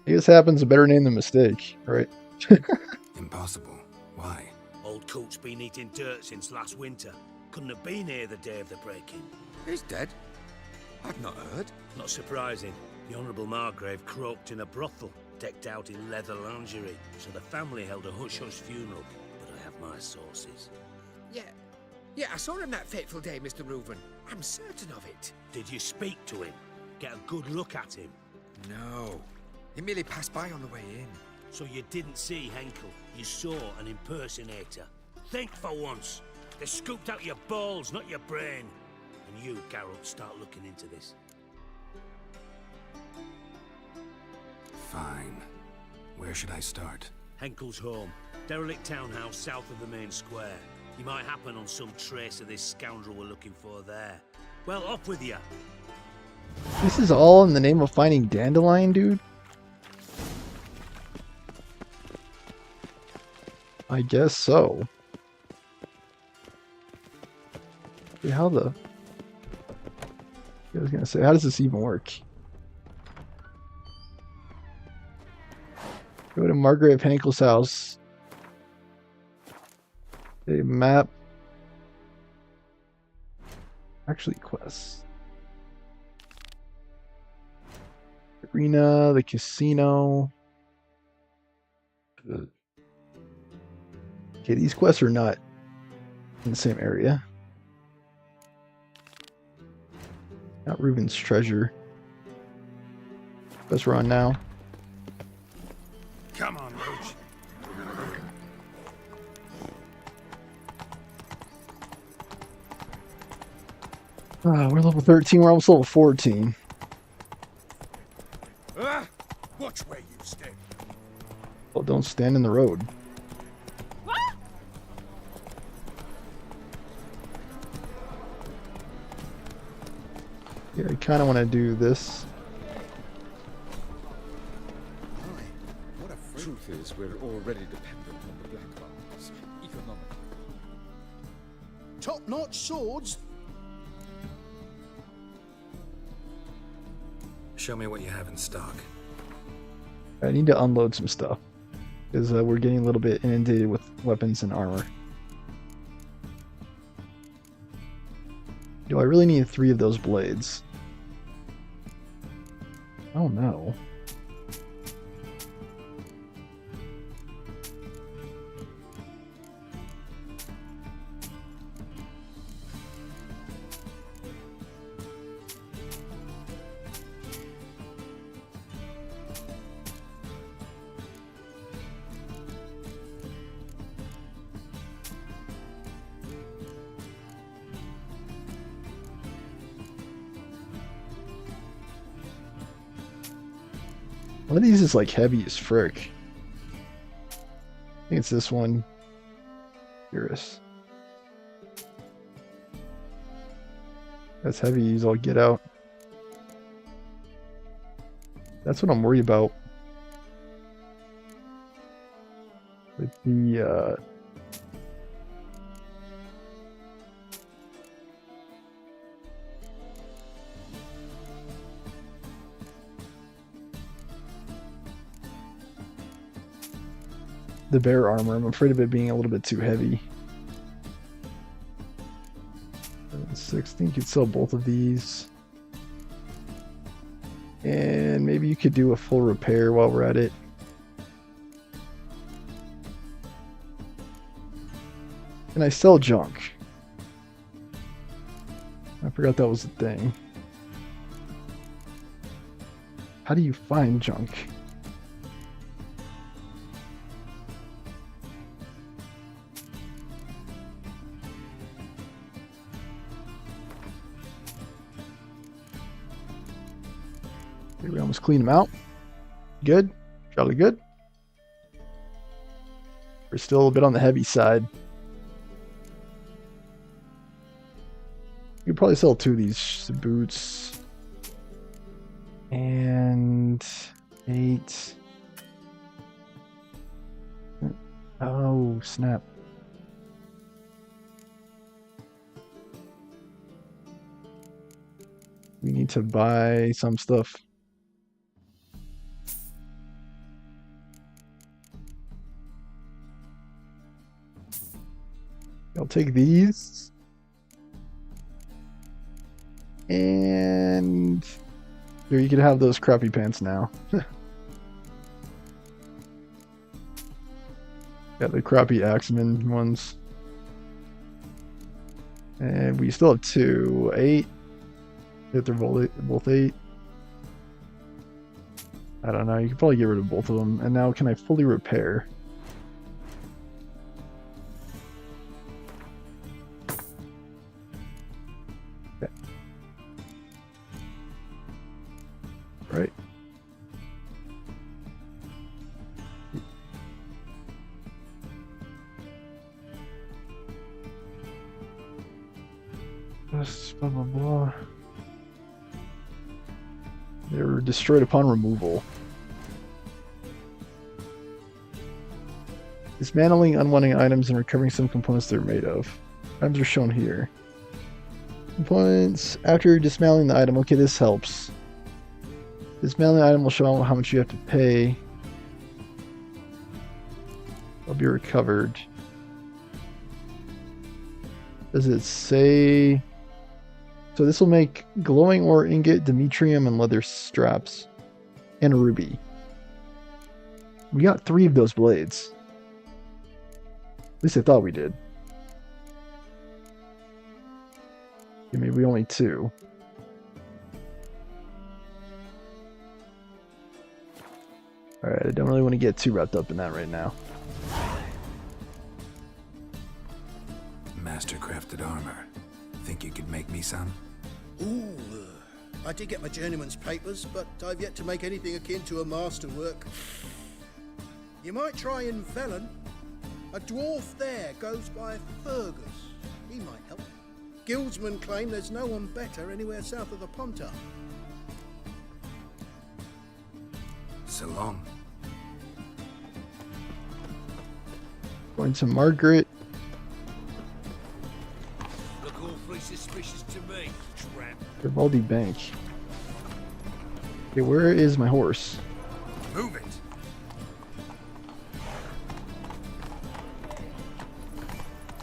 I guess happens a better name than mistake, right? Impossible. Why? Old coot's been eating dirt since last winter. Couldn't have been here the day of the break-in. He's dead? I've not heard. Not surprising. The Honourable Margrave croaked in a brothel, decked out in leather lingerie, so the family held a hush-hush funeral, but I have my sources. Yeah, I saw him that fateful day, Mr. Reuven. I'm certain of it. Did you speak to him? Get a good look at him? No. He merely passed by on the way in. So you didn't see Henkel? You saw an impersonator? Think for once. They scooped out your balls, not your brain. And you, Geralt, start looking into this. Fine. Where should I start? Henkel's home. Derelict townhouse south of the main square. You might happen on some trace of this scoundrel we're looking for there. Well, off with you. This is all in the name of finding Dandelion, dude? I guess so. Okay, how the... I was gonna say, how does this even work? Go to Margrave Henkel's house. A map. Actually, quests. Arena, the casino. Okay, these quests are not in the same area. Not Reuben's treasure. Let's run now. Come on, Roach. We're level 13. We're almost level 14. Watch where you step. Well, don't stand in the road. Yeah, I kind of want to do this. Truth is, we're already dependent on the Black Markets, economically. Top-notch swords. Show me what you have in stock. I need to unload some stuff because we're getting a little bit inundated with weapons and armor. Do I really need 3 of those blades? Oh no. One of these is like heavy as frick. I think it's this one. Curious. That's heavy as all get out. That's what I'm worried about. With the bear armor. I'm afraid of it being a little bit too heavy. 16, you could sell both of these. And maybe you could do a full repair while we're at it. Can I sell junk? I forgot that was a thing. How do you find junk? We almost cleaned them out. Good. Jolly good. We're still a bit on the heavy side. You could probably sell 2 of these boots. And 8. Oh, snap. We need to buy some stuff. I'll take these. And here, you can have those crappy pants now. Got the crappy Axeman ones. And we still have 2. 8. If they're both 8. I don't know. You can probably get rid of both of them. And now can I fully repair? Okay. Right. Blah blah blah. They were destroyed upon removal. Dismantling unwanted items and recovering some components they're made of. Items are shown here. Components after dismantling the item. Okay, this helps. Dismantling the item will show how much you have to pay. They'll be recovered. Does it say? So this will make glowing ore ingot, Demetrium, and leather straps. And a ruby. We got 3 of those blades. At least I thought we did. Okay, maybe only 2. Alright, I don't really want to get too wrapped up in that right now. Master-crafted armor. Think you could make me some? Ooh, I did get my journeyman's papers, but I've yet to make anything akin to a masterwork. You might try in Velen. A dwarf there goes by Fergus. He might help. Guildsmen claim there's no one better anywhere south of the Pontar. So long. Going to Margaret. Look awfully suspicious to me, tramp. Grimaldi Bank. Okay, where is my horse? Move it!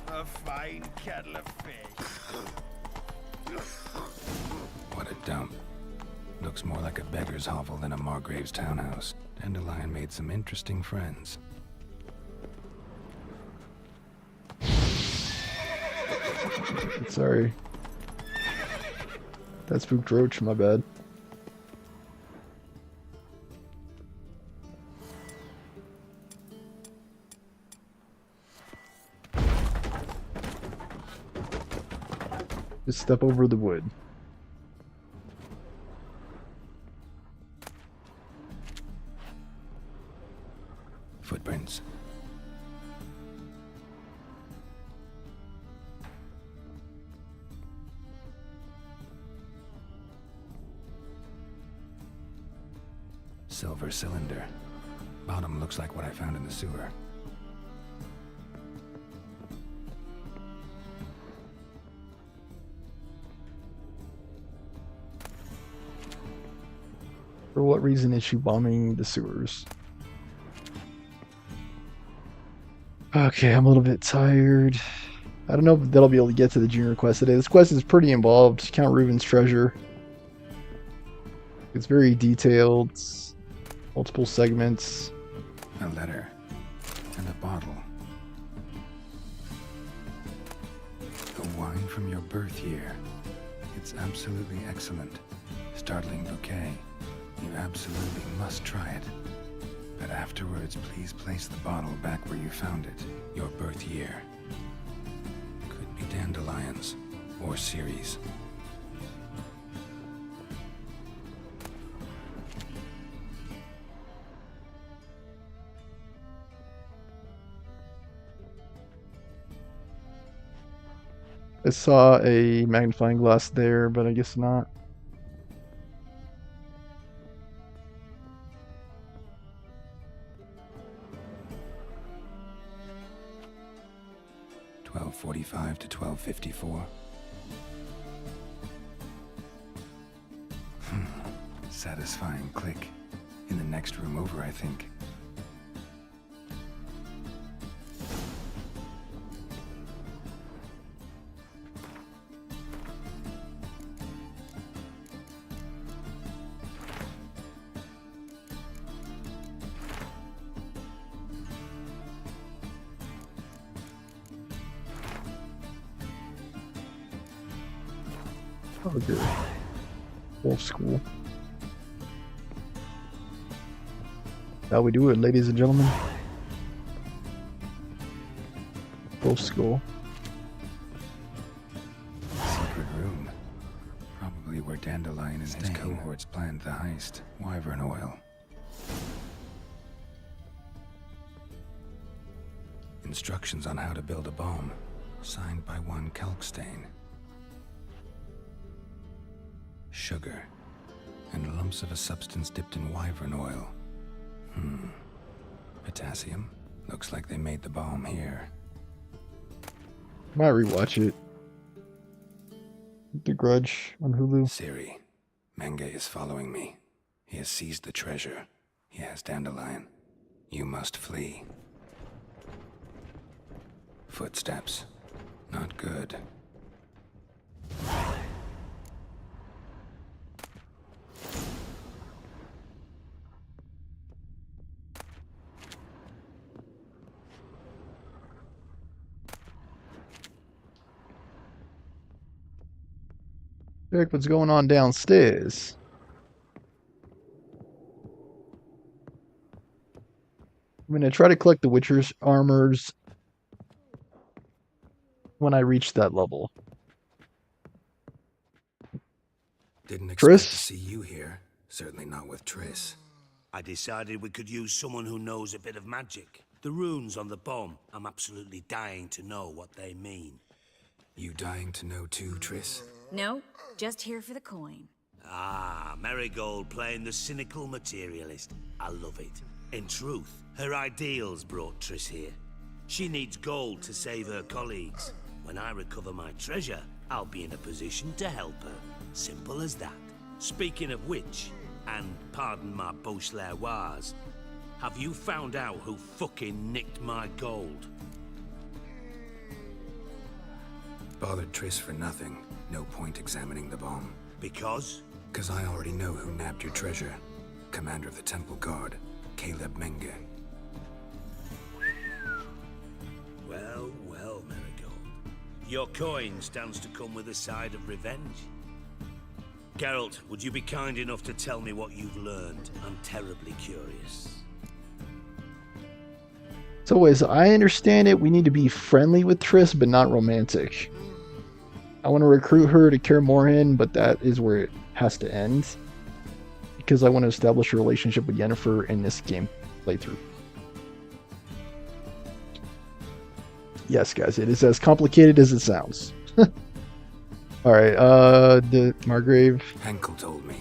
A fine kettle of fish. What a dump. Looks more like a beggar's hovel than a Margrave's townhouse. Dandelion made some interesting friends. Sorry. That spooked Roach, my bad. Just step over the wood. Footprints. Silver cylinder. Bottom looks like what I found in the sewer. For what reason is she bombing the sewers? Okay, I'm a little bit tired. I don't know if that'll be able to get to the junior quest today. This quest is pretty involved. Count Reuven's treasure. It's very detailed. Multiple segments. A letter. And a bottle. The wine from your birth year. It's absolutely excellent. Startling bouquet. You absolutely must try it. But afterwards, please place the bottle back where you found it. Your birth year. Could be dandelions. Or Ceres. I saw a magnifying glass there, but I guess not. $12.45 to $12.54. Satisfying click. In the next room over, I think. Oh, good. Wolf School. How we do it, ladies and gentlemen. Wolf School. Secret room. Probably where Dandelion and his cohorts planned the heist. Wyvern oil. Instructions on how to build a bomb. Signed by one Kalkstein. Sugar. And lumps of a substance dipped in wyvern oil. Potassium. Looks like they made the bomb here. Might rewatch it. The Grudge on Hulu. Ciri. Menge is following me. He has seized the treasure. He has Dandelion. You must flee. Footsteps. Not good. Eric, what's going on downstairs? I'm going to try to collect the Witcher's armors when I reach that level. Didn't expect Triss? to see you here. Certainly not with Triss. I decided we could use someone who knows a bit of magic. The runes on the bomb, I'm absolutely dying to know what they mean. You dying to know too, Triss? No, just here for the coin. Ah, Marigold playing the cynical materialist. I love it. In truth, her ideals brought Triss here. She needs gold to save her colleagues. When I recover my treasure, I'll be in a position to help her. Simple as that. Speaking of which, and pardon my Beauclervois, have you found out who fucking nicked my gold? Bothered Triss for nothing. No point examining the bomb. Because? Because I already know who nabbed your treasure. Commander of the Temple Guard, Caleb Menge. Well, well, Marigold. Your coin stands to come with a side of revenge. Geralt, would you be kind enough to tell me what you've learned? I'm terribly curious. So as I understand it, we need to be friendly with Triss, but not romantic. I want to recruit her to Kaer Morhen, but that is where it has to end. Because I want to establish a relationship with Yennefer in this game playthrough. Yes, guys, it is as complicated as it sounds. Alright, the Margrave. Henkel told me.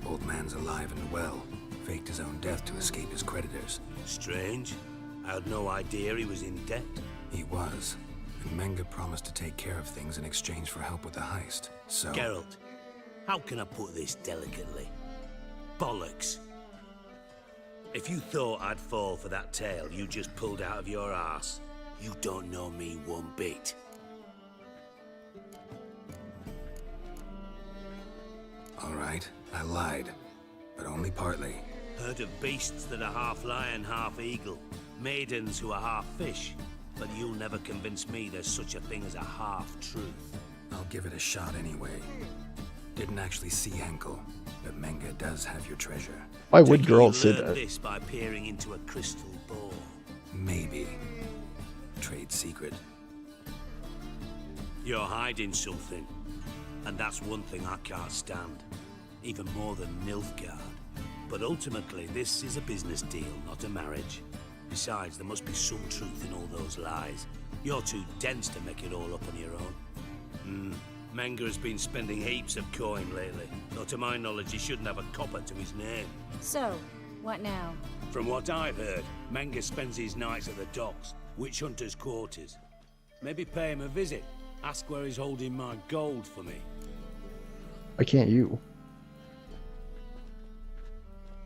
Old man's alive and well. Faked his own death to escape his creditors. Strange. I had no idea he was in debt. He was. And Menge promised to take care of things in exchange for help with the heist. So... Geralt, how can I put this delicately? Bollocks. If you thought I'd fall for that tale you just pulled out of your arse, you don't know me one bit. Alright, I lied. But only partly. Heard of beasts that are half lion, half eagle. Maidens who are half fish. But you'll never convince me there's such a thing as a half-truth. I'll give it a shot anyway. Didn't actually see Henkel, but Menge does have your treasure. Why would Geralt say that? This by peering into a crystal ball. Maybe. Trade secret. You're hiding something. And that's one thing I can't stand. Even more than Nilfgaard. But ultimately, this is a business deal, not a marriage. Besides, there must be some truth in all those lies. You're too dense to make it all up on your own. Menge has been spending heaps of coin lately. Though to my knowledge, he shouldn't have a copper to his name. So, what now? From what I've heard, Menge spends his nights at the docks, witch hunters' quarters. Maybe pay him a visit. Ask where he's holding my gold for me. Why can't you?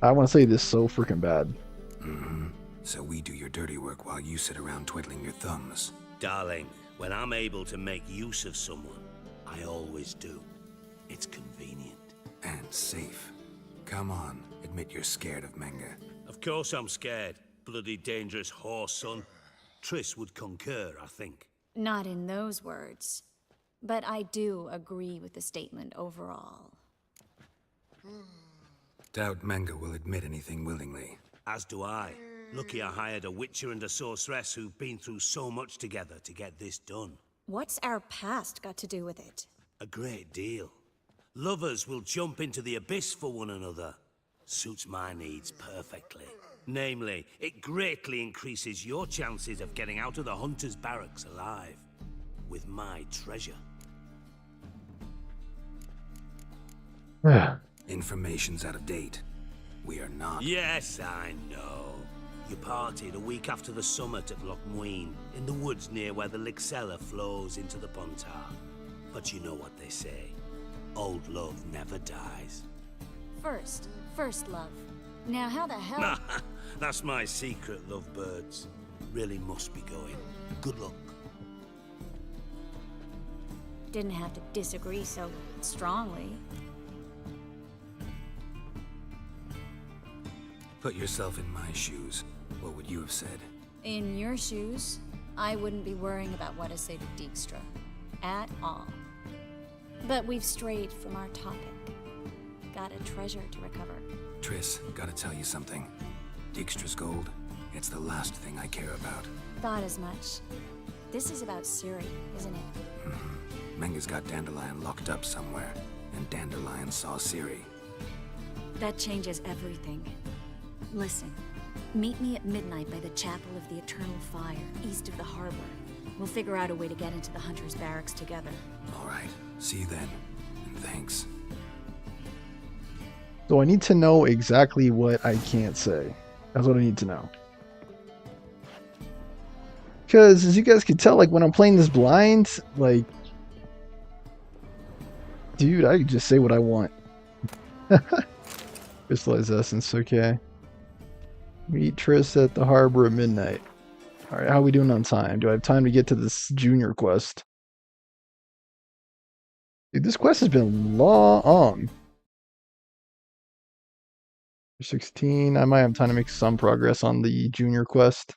I want to say this so freaking bad. So we do your dirty work while you sit around twiddling your thumbs. Darling, when I'm able to make use of someone, I always do. It's convenient. And safe. Come on, admit you're scared of Menge. Of course I'm scared. Bloody dangerous horse, son. Triss would concur, I think. Not in those words. But I do agree with the statement overall. Doubt Menge will admit anything willingly. As do I. Lucky I hired a witcher and a sorceress who've been through so much together to get this done. What's our past got to do with it? A great deal. Lovers will jump into the abyss for one another. Suits my needs perfectly. Namely, it greatly increases your chances of getting out of the hunter's barracks alive. With my treasure. Information's out of date. We are not. Yes, I know. You partied a week after the summit at Loch Muin, in the woods near where the Lixella flows into the Pontar. But you know what they say. Old love never dies. First love. Now how the hell... That's my secret, lovebirds. Really must be going. Good luck. Didn't have to disagree so strongly. Put yourself in my shoes. What would you have said? In your shoes, I wouldn't be worrying about what to say to Dijkstra. At all. But we've strayed from our topic. Got a treasure to recover. Triss, gotta tell you something. Dijkstra's gold, It's the last thing I care about. Thought as much. This is about Ciri, isn't it? Menga's got Dandelion locked up somewhere, and Dandelion saw Ciri. That changes everything. Listen, meet me at midnight by the Chapel of the Eternal Fire, east of the harbor. We'll figure out a way to get into the Hunter's Barracks together. All right. See you then. And thanks. So I need to know exactly what I can't say. That's what I need to know. Because as you guys can tell, like when I'm playing this blind, like, dude, I can just say what I want. Crystallized essence, okay. Meet Triss at the harbor at midnight. Alright, how are we doing on time? Do I have time to get to this junior quest? Dude, this quest has been long. 16, I might have time to make some progress on the junior quest.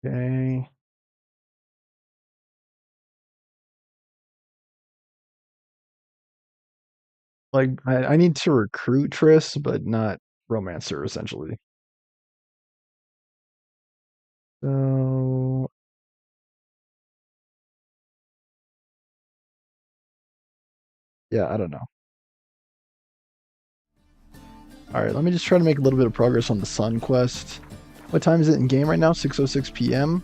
Okay. Like, I need to recruit Triss, but not romance her, essentially. So... yeah, I don't know. Alright, let me just try to make a little bit of progress on the Sun quest. What time is it in game right now? 6:06 p.m.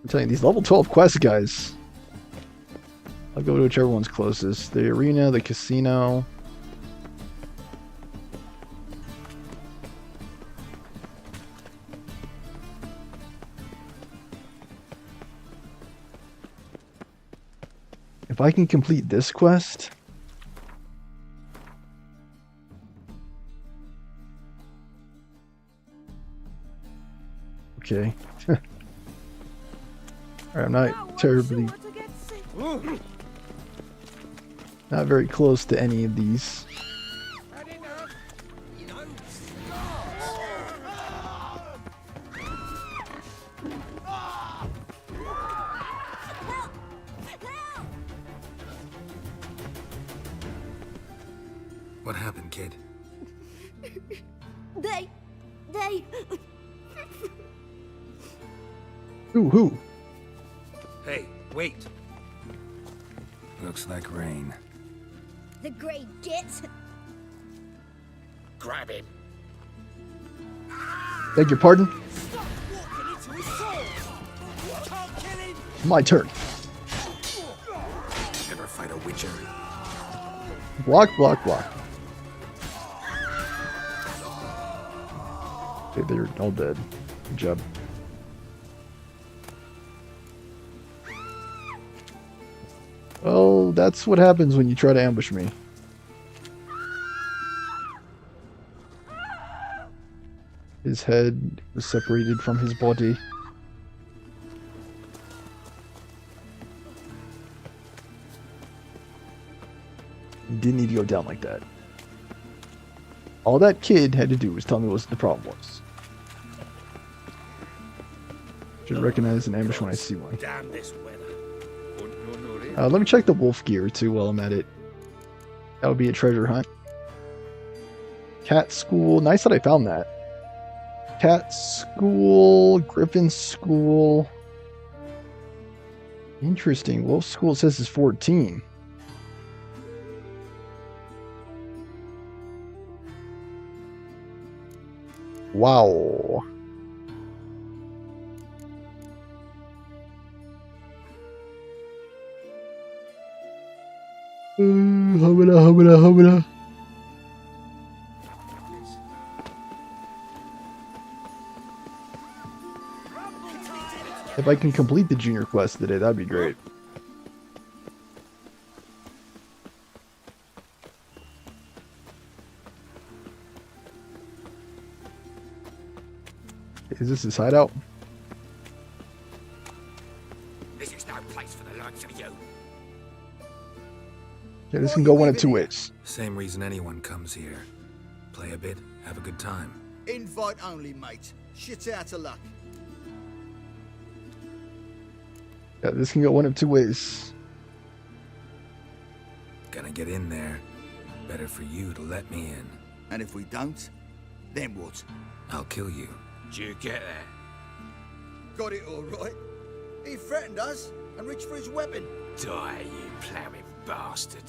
I'm telling you, these level 12 quests, guys. I'll go to whichever one's closest. The arena, the casino. If I can complete this quest... okay. Alright, I'm not terribly... not very close to any of these. What happened, kid? They... Who? Hey, wait. Looks like rain. The Grey Git. Grab him. Beg your pardon? My turn. Never fight a witcher. Block, block, block. Okay, they're all dead. Good job. Oh, that's what happens when you try to ambush me. His head was separated from his body. Didn't need to go down like that. All that kid had to do was tell me what the problem was. Should recognize an ambush when I see one. Damn this weather. Let me check the wolf gear too while I'm at it. That would be a treasure hunt. Cat school. Nice that I found that. Cat school. Griffin school. Interesting. Wolf school says it's 14. Wow. Humana. If I can complete the junior quest today, that'd be great. Is this his hideout? This is no place for the likes of you. Yeah, this can go one of two ways. Same reason anyone comes here. Play a bit, have a good time. Invite only, mate. Shit out of luck. Yeah, this can go one of two ways. Gonna get in there. Better for you to let me in. And if we don't, then what? I'll kill you. Did you get that? Got it all right. He threatened us and reached for his weapon. Die, you ploughing bastard.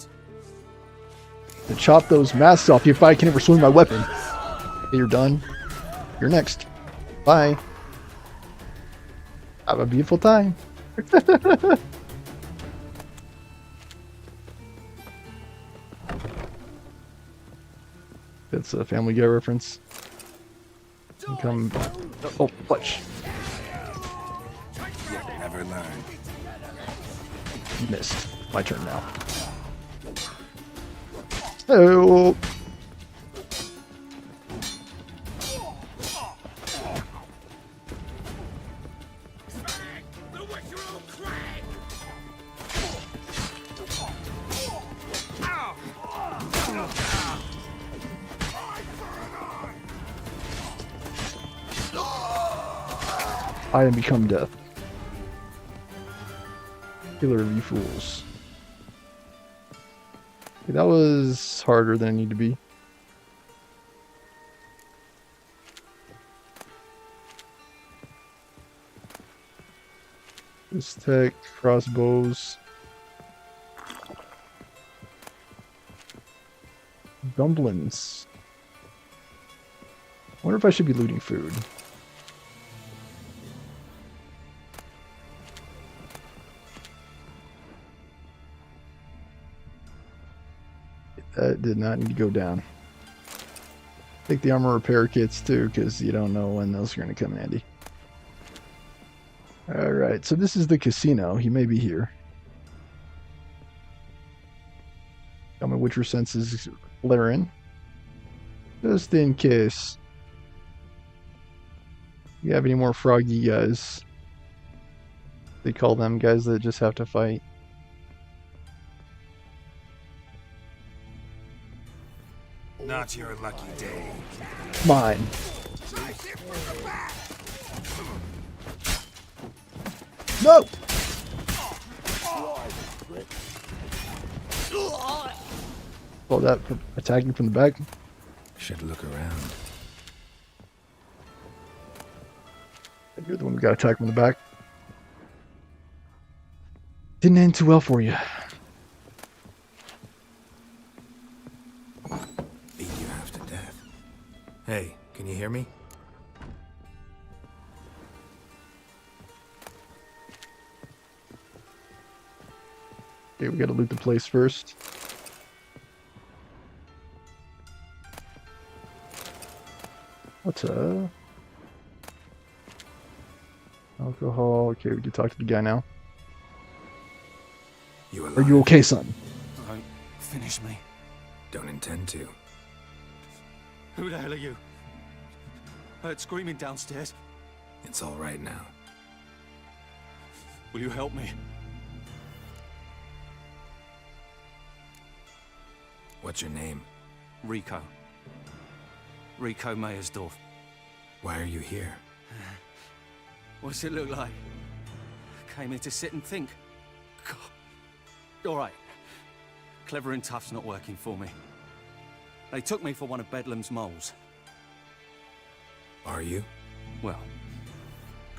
To chop those masks off if I can ever swing my weapon. Okay, you're done. You're next. Bye. Have a beautiful time. That's a Family Guy reference. Come. Oh, clutch. Never learn. Missed. My turn now. Oh. I am become death. Killer of you fools. Okay, that was harder than it needed to be. This tech, crossbows. Dumplings. I wonder if I should be looting food. That did not need to go down. Take the armor repair kits too, because you don't know when those are going to come in handy. Alright, so this is the casino. He may be here. Got my Witcher senses flaring. Just in case. You have any more froggy guys? They call them guys that just have to fight. Not your lucky day. Mine. No! Oh, that attacking from the back. Should look around. You're the one who got attacked from the back. Didn't end too well for you. Beat you half to death. Hey, can you hear me? Okay, we gotta loot the place first. What's up? Alcohol. Okay, we can talk to the guy now. Are you okay, son? Don't finish me. Don't intend to. Who the hell are you? Heard screaming downstairs. It's all right now. Will you help me? What's your name? Rico. Rico Meyersdorf. Why are you here? What's it look like? Came here to sit and think. God. All right. Clever and tough's not working for me. They took me for one of Bedlam's moles. Are you? Well,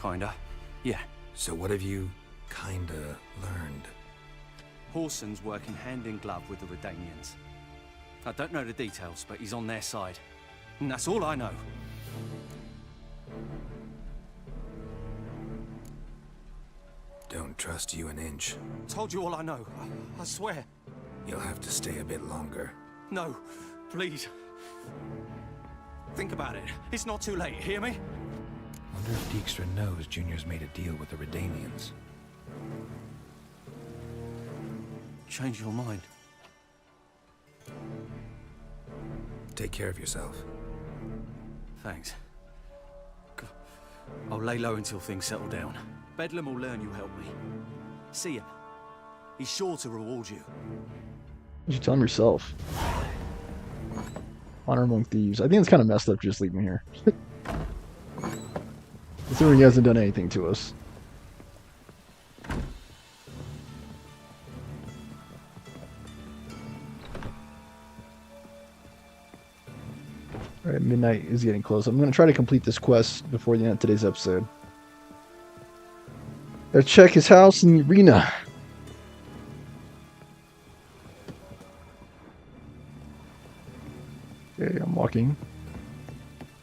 kinda. Yeah. So what have you kinda learned? Horson's working hand in glove with the Redanians. I don't know the details, but he's on their side. And that's all I know. Don't trust you an inch. Told you all I know. I swear. You'll have to stay a bit longer. No, please. Think about it. It's not too late, hear me? Wonder if Dijkstra knows Junior's made a deal with the Redanians. Change your mind. Take care of yourself. Thanks. I'll lay low until things settle down. Bedlam will learn you helped me. See him. He's sure to reward you. You should tell him yourself. Honor among thieves. I think it's kind of messed up to just leave him here. Considering he hasn't done anything to us. Alright, midnight is getting close. I'm going to try to complete this quest before the end of today's episode. Let's check his house in the arena. Okay, I'm walking.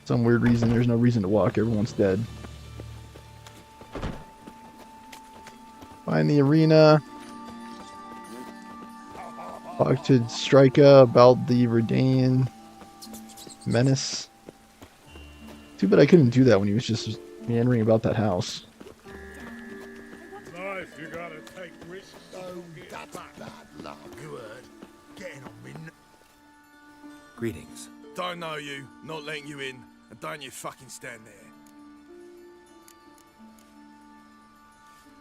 Some weird reason, there's no reason to walk. Everyone's dead. Find the arena. Talk to Strika about the Redanian menace. Too bad I couldn't do that when he was just meandering about that house. Life, you gotta take risks. Oh, that's bad luck. You heard? Getting on me. Greetings. Don't know you, not letting you in, and don't you fucking stand there.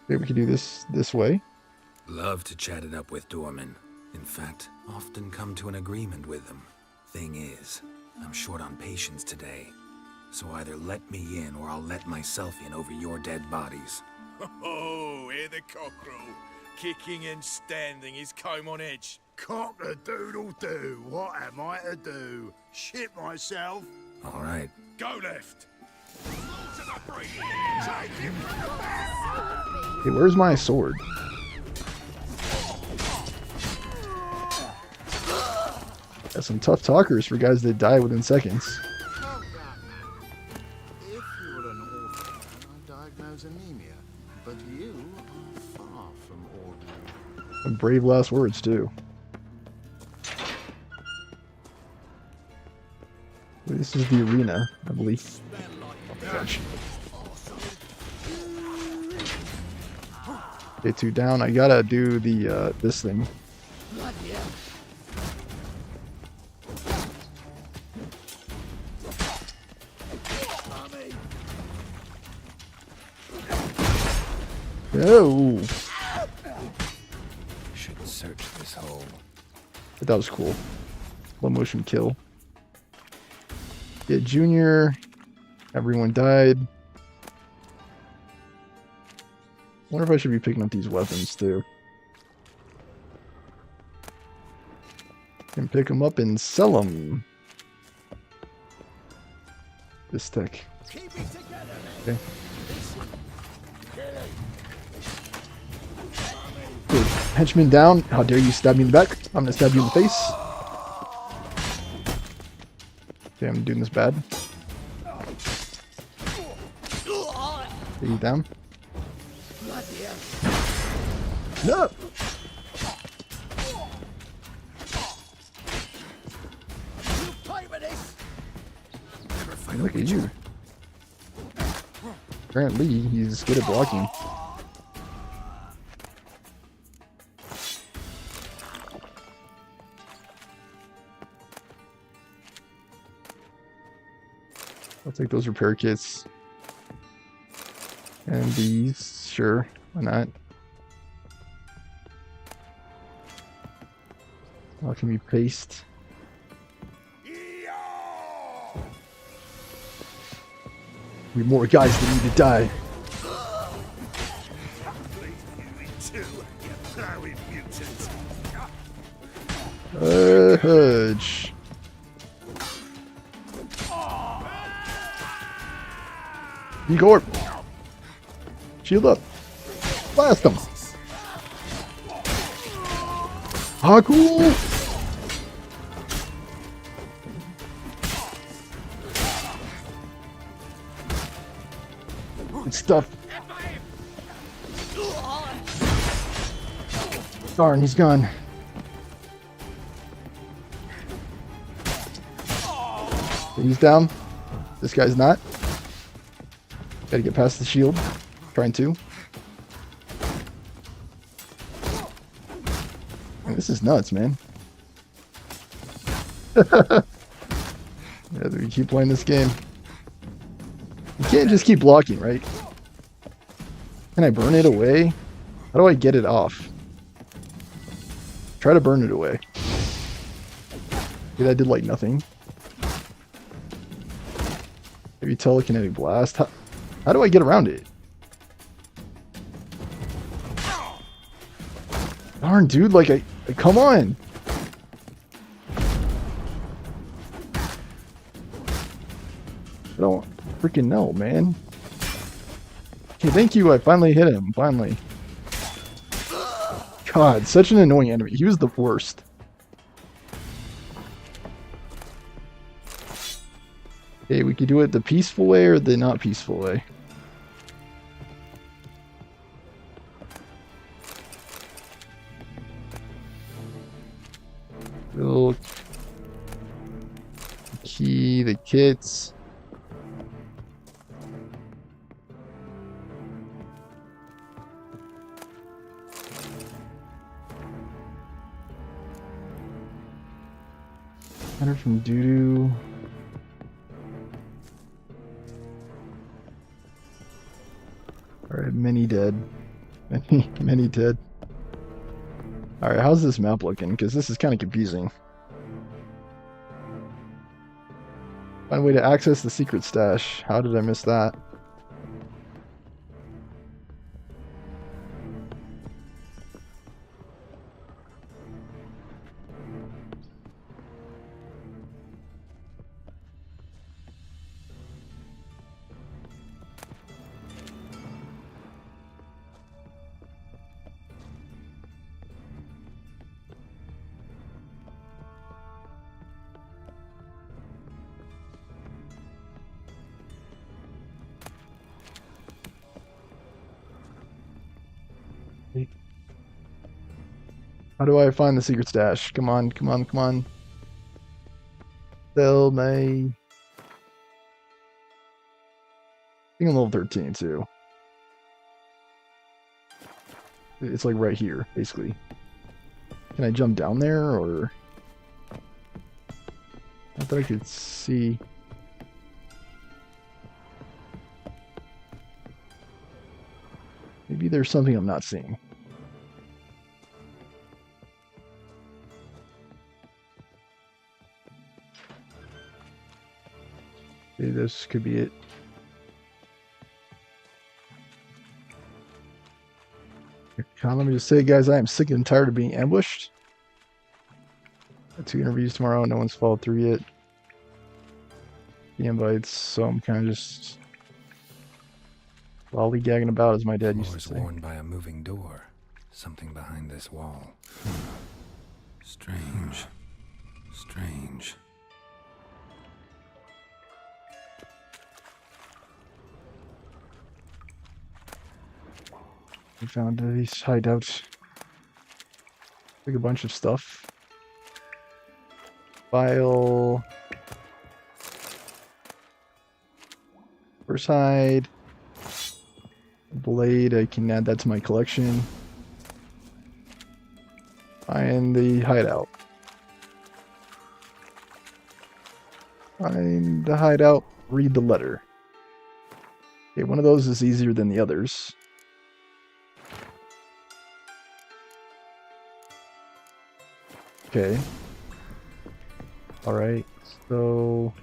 Maybe we could do this way. Love to chat it up with Dorman. In fact, often come to an agreement with them. Thing is, I'm short on patience today. So either let me in or I'll let myself in over your dead bodies. Oh, hear the cockerel. Kicking and standing, his comb on edge. Cock-a-doodle-doo. What am I to do? Shit myself? All right. Go left. Hey, where's my sword? Got some tough talkers for guys that die within seconds. If you were an orphan, I'd diagnose anemia. But you are far from ordinary. Some brave last words, too. This is the arena, I believe. French. Okay, 2 down. I gotta do the this thing. Oh! Should search this hole. But that was cool. Slow motion kill. Yeah, Junior. Everyone died. Wonder if I should be picking up these weapons too. Can pick them up and sell them. This tech. Okay. Good. Henchman down. How dare you stab me in the back? I'm gonna stab you in the face. Okay, I'm doing this bad. Are you down? No! Look at you. Apparently, he's good at blocking. I'll take those repair kits. And these, sure, why not? How can we paste? We more guys that need to die. Hudge. Igor! Shield up! Blast him! Haku! Good stuff. Darn, he's gone. He's down. This guy's not. Gotta get past the shield. Trying to. Man, this is nuts, man. Yeah, we keep playing this game. You can't just keep blocking, right? Can I burn it away? How do I get it off? Try to burn it away. Okay, that did like nothing. Maybe telekinetic blast. How do I get around it? Darn, dude, like I come on. I don't freaking know, man. Okay, thank you. I finally hit him. Finally. God, such an annoying enemy. He was the worst. Okay, we could do it the peaceful way or the not peaceful way. Little key, the kits. Hunter from Doodoo. Alright, many dead. Many dead. Alright, how's this map looking? Because this is kind of confusing. Find a way to access the secret stash. How did I miss that? How do I find the secret stash? Come on, come on, come on. Tell me. I think I'm level 13 too. It's like right here, basically. Can I jump down there or? I thought I could see. Maybe there's something I'm not seeing. Okay, this could be it. Let me just say, guys, I am sick and tired of being ambushed. Got 2 interviews tomorrow. No one's followed through yet. The invites, so I'm kind of just lollygagging about, as my dad used to say. Worn by a moving door. Something behind this wall. Strange. Strange. We found these hideouts. Like a bunch of stuff. File. First hide. Blade, I can add that to my collection. Find the hideout. Find the hideout. Read the letter. Okay, one of those is easier than the others. Okay. Alright, so...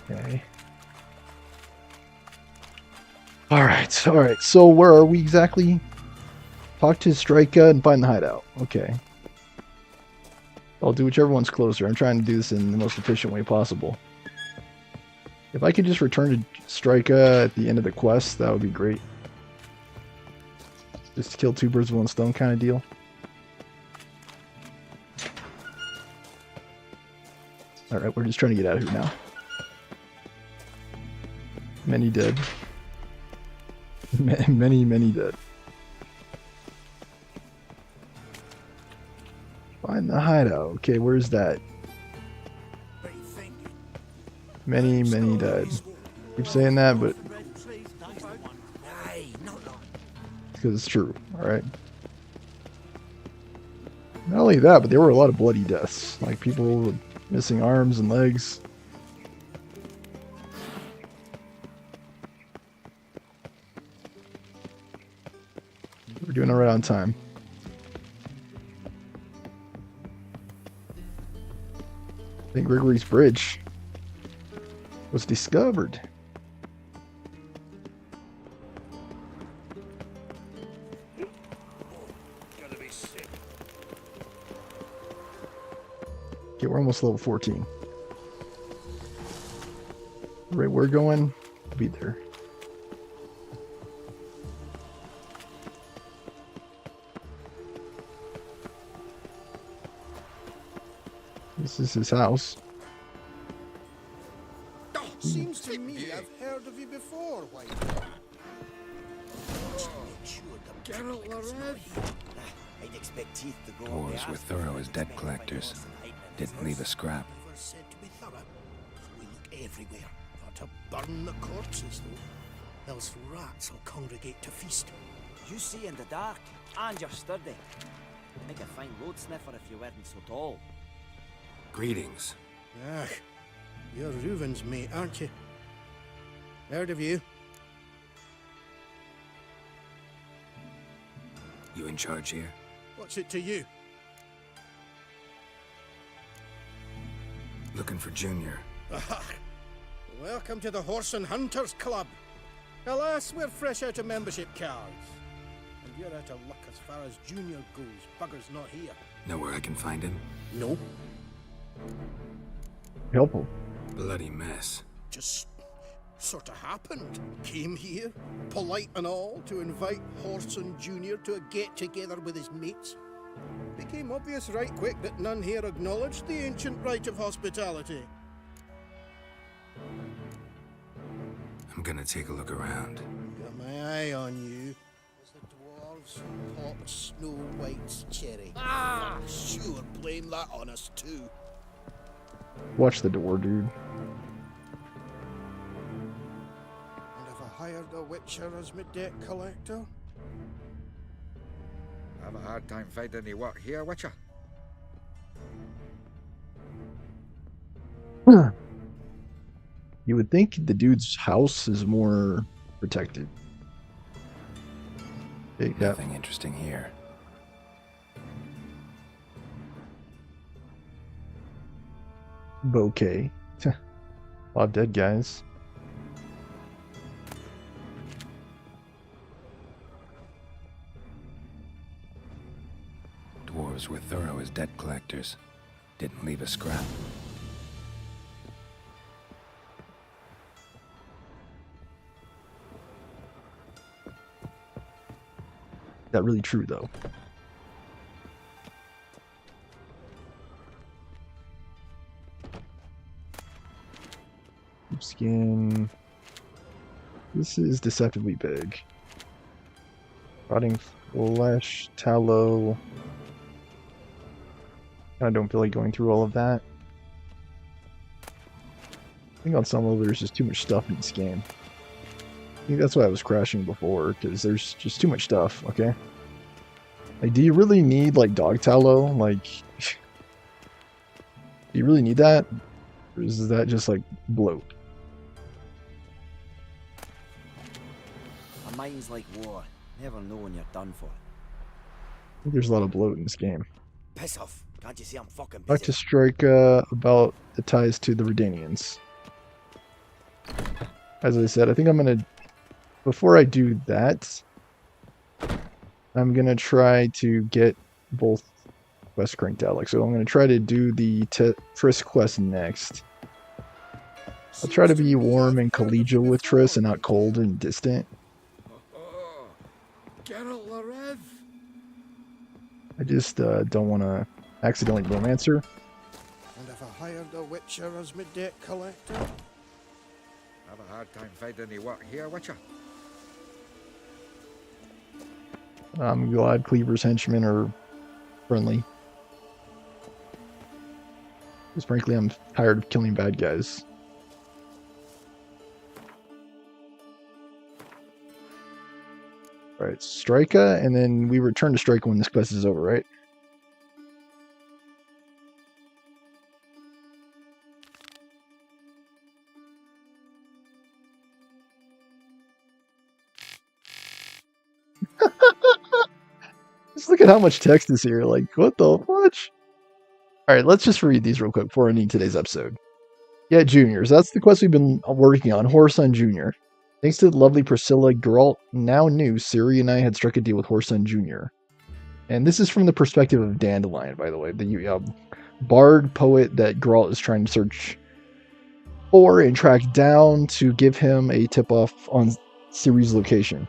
Okay. Alright, so where are we exactly? Talk to Strika and find the hideout. Okay. I'll do whichever one's closer. I'm trying to do this in the most efficient way possible. If I could just return to Strika at the end of the quest, that would be great. Just to kill 2 birds with 1 stone kind of deal. Alright, we're just trying to get out of here now. Many dead. Many dead. Find the hideout. Okay, where's that? Many died. Keep saying that, but because it's true. Alright. Not only that, but there were a lot of bloody deaths. Like people missing arms and legs. We're doing it right on time. St. Gregory's Bridge was discovered. Okay, we're almost level 14. Right, we're going. We'll be there. This is his house. Seems to me I've heard of you before, White. Geralt Larev. I'd expect teeth to go on the Dwarves were thorough as debt collectors. Didn't leave a scrap. Never said to be thorough. We look everywhere. Not to burn the corpses, though. Else rats will congregate to feast. You see in the dark, and you're sturdy. Make a fine road sniffer if you weren't so tall. Greetings. Ah, you're Reuven's mate, aren't you? Heard of you. You in charge here? What's it to you? Looking for Junior. Welcome to the Horse and Hunters Club. Alas, we're fresh out of membership cards. And you're out of luck as far as Junior goes. Bugger's not here. Know where I can find him? No. Helpful. Bloody mess. Just sort of happened. Came here, polite and all, to invite Horson Jr. to a get-together with his mates. Became obvious right quick that none here acknowledged the ancient right of hospitality. I'm gonna take a look around. Got my eye on you. As the dwarves pop Snow White's cherry. Ah! Sure, blame that on us too. Watch the door, dude. And have I hired a witcher as my debt collector? I have a hard time finding any work here, Witcher. You would think the dude's house is more protected. Nothing interesting here. Bouquet. A lot of dead guys. Dwarves were thorough as debt collectors. Didn't leave a scrap. Is that really true, though? Skin. This is deceptively big. Rotting flesh, tallow. I don't feel like going through all of that. I think on some level there's just too much stuff in this game. I think that's why I was crashing before, because there's just too much stuff, okay? Like, do you really need, like, dog tallow? Like, do you really need that? Or is that just, like, bloat? A mind's like war. Never know when you're done for. I think there's a lot of bloat in this game. Piss off. Can't you see I'm fucking busy? I'd like to strike about the ties to the Redanians. As I said, I think I'm going to... Before I do that, I'm going to try to get both quests cranked out. Like, so I'm going to try to do the Triss quest next. I'll try to be warm and collegial with Triss and not cold and distant. Geralt Larev. I just don't want to accidentally romance her. And have I hired a witcher as my debt collector. Have a hard time finding any work here, Witcher. I'm glad Cleaver's henchmen are friendly. Because frankly, I'm tired of killing bad guys. Alright, Strika, and then we return to Strika when this quest is over, right? Just look at how much text is here. Like, what the fudge? Alright, let's just read these real quick before ending today's episode. Yeah, Juniors. That's the quest we've been working on. Whoreson Jr. Thanks to the lovely Priscilla, Geralt now knew Ciri and I had struck a deal with Whoreson Jr. And this is from the perspective of Dandelion, by the way. The bard poet that Geralt is trying to search for and track down to give him a tip-off on Ciri's location.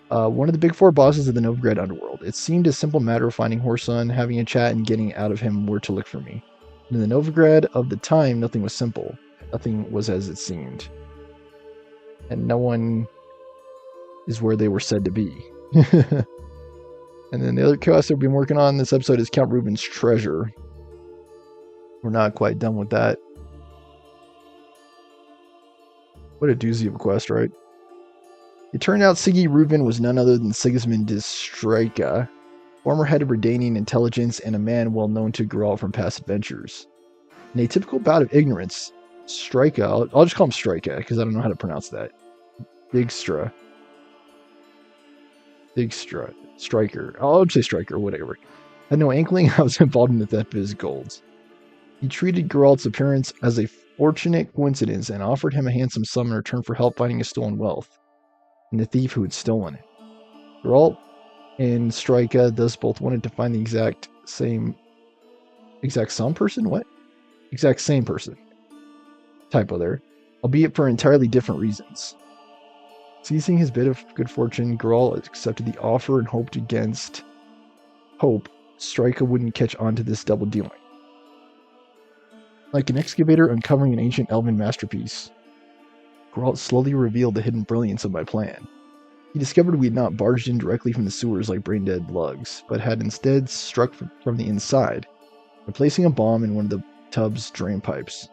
One of the big four bosses of the Novigrad underworld. It seemed a simple matter of finding Whoreson, having a chat, and getting out of him where to look for me. In the Novigrad of the time, nothing was simple. Nothing was as it seemed. And no one is where they were said to be. And then the other quest that we've been working on this episode is Count Reuben's Treasure. We're not quite done with that. What a doozy of a quest, right? It turned out Sigi Reuben was none other than Sigismund de Strika, former head of Redanian intelligence and a man well known to Geralt from past adventures. In a typical bout of ignorance, Strika, I'll just call him Strika because I don't know how to pronounce that. Striker. I'll say Striker, whatever. Had no inkling I was involved in the theft of his gold. He treated Geralt's appearance as a fortunate coincidence and offered him a handsome sum in return for help finding his stolen wealth and the thief who had stolen it. Geralt and Strika thus both wanted to find the exact same person. Typo there. Albeit for entirely different reasons. Seizing his bit of good fortune, Geralt accepted the offer and hoped against hope Strika wouldn't catch on to this double dealing. Like an excavator uncovering an ancient elven masterpiece, Geralt slowly revealed the hidden brilliance of my plan. He discovered we had not barged in directly from the sewers like brain-dead lugs, but had instead struck from the inside, by placing a bomb in one of the tub's drain pipes.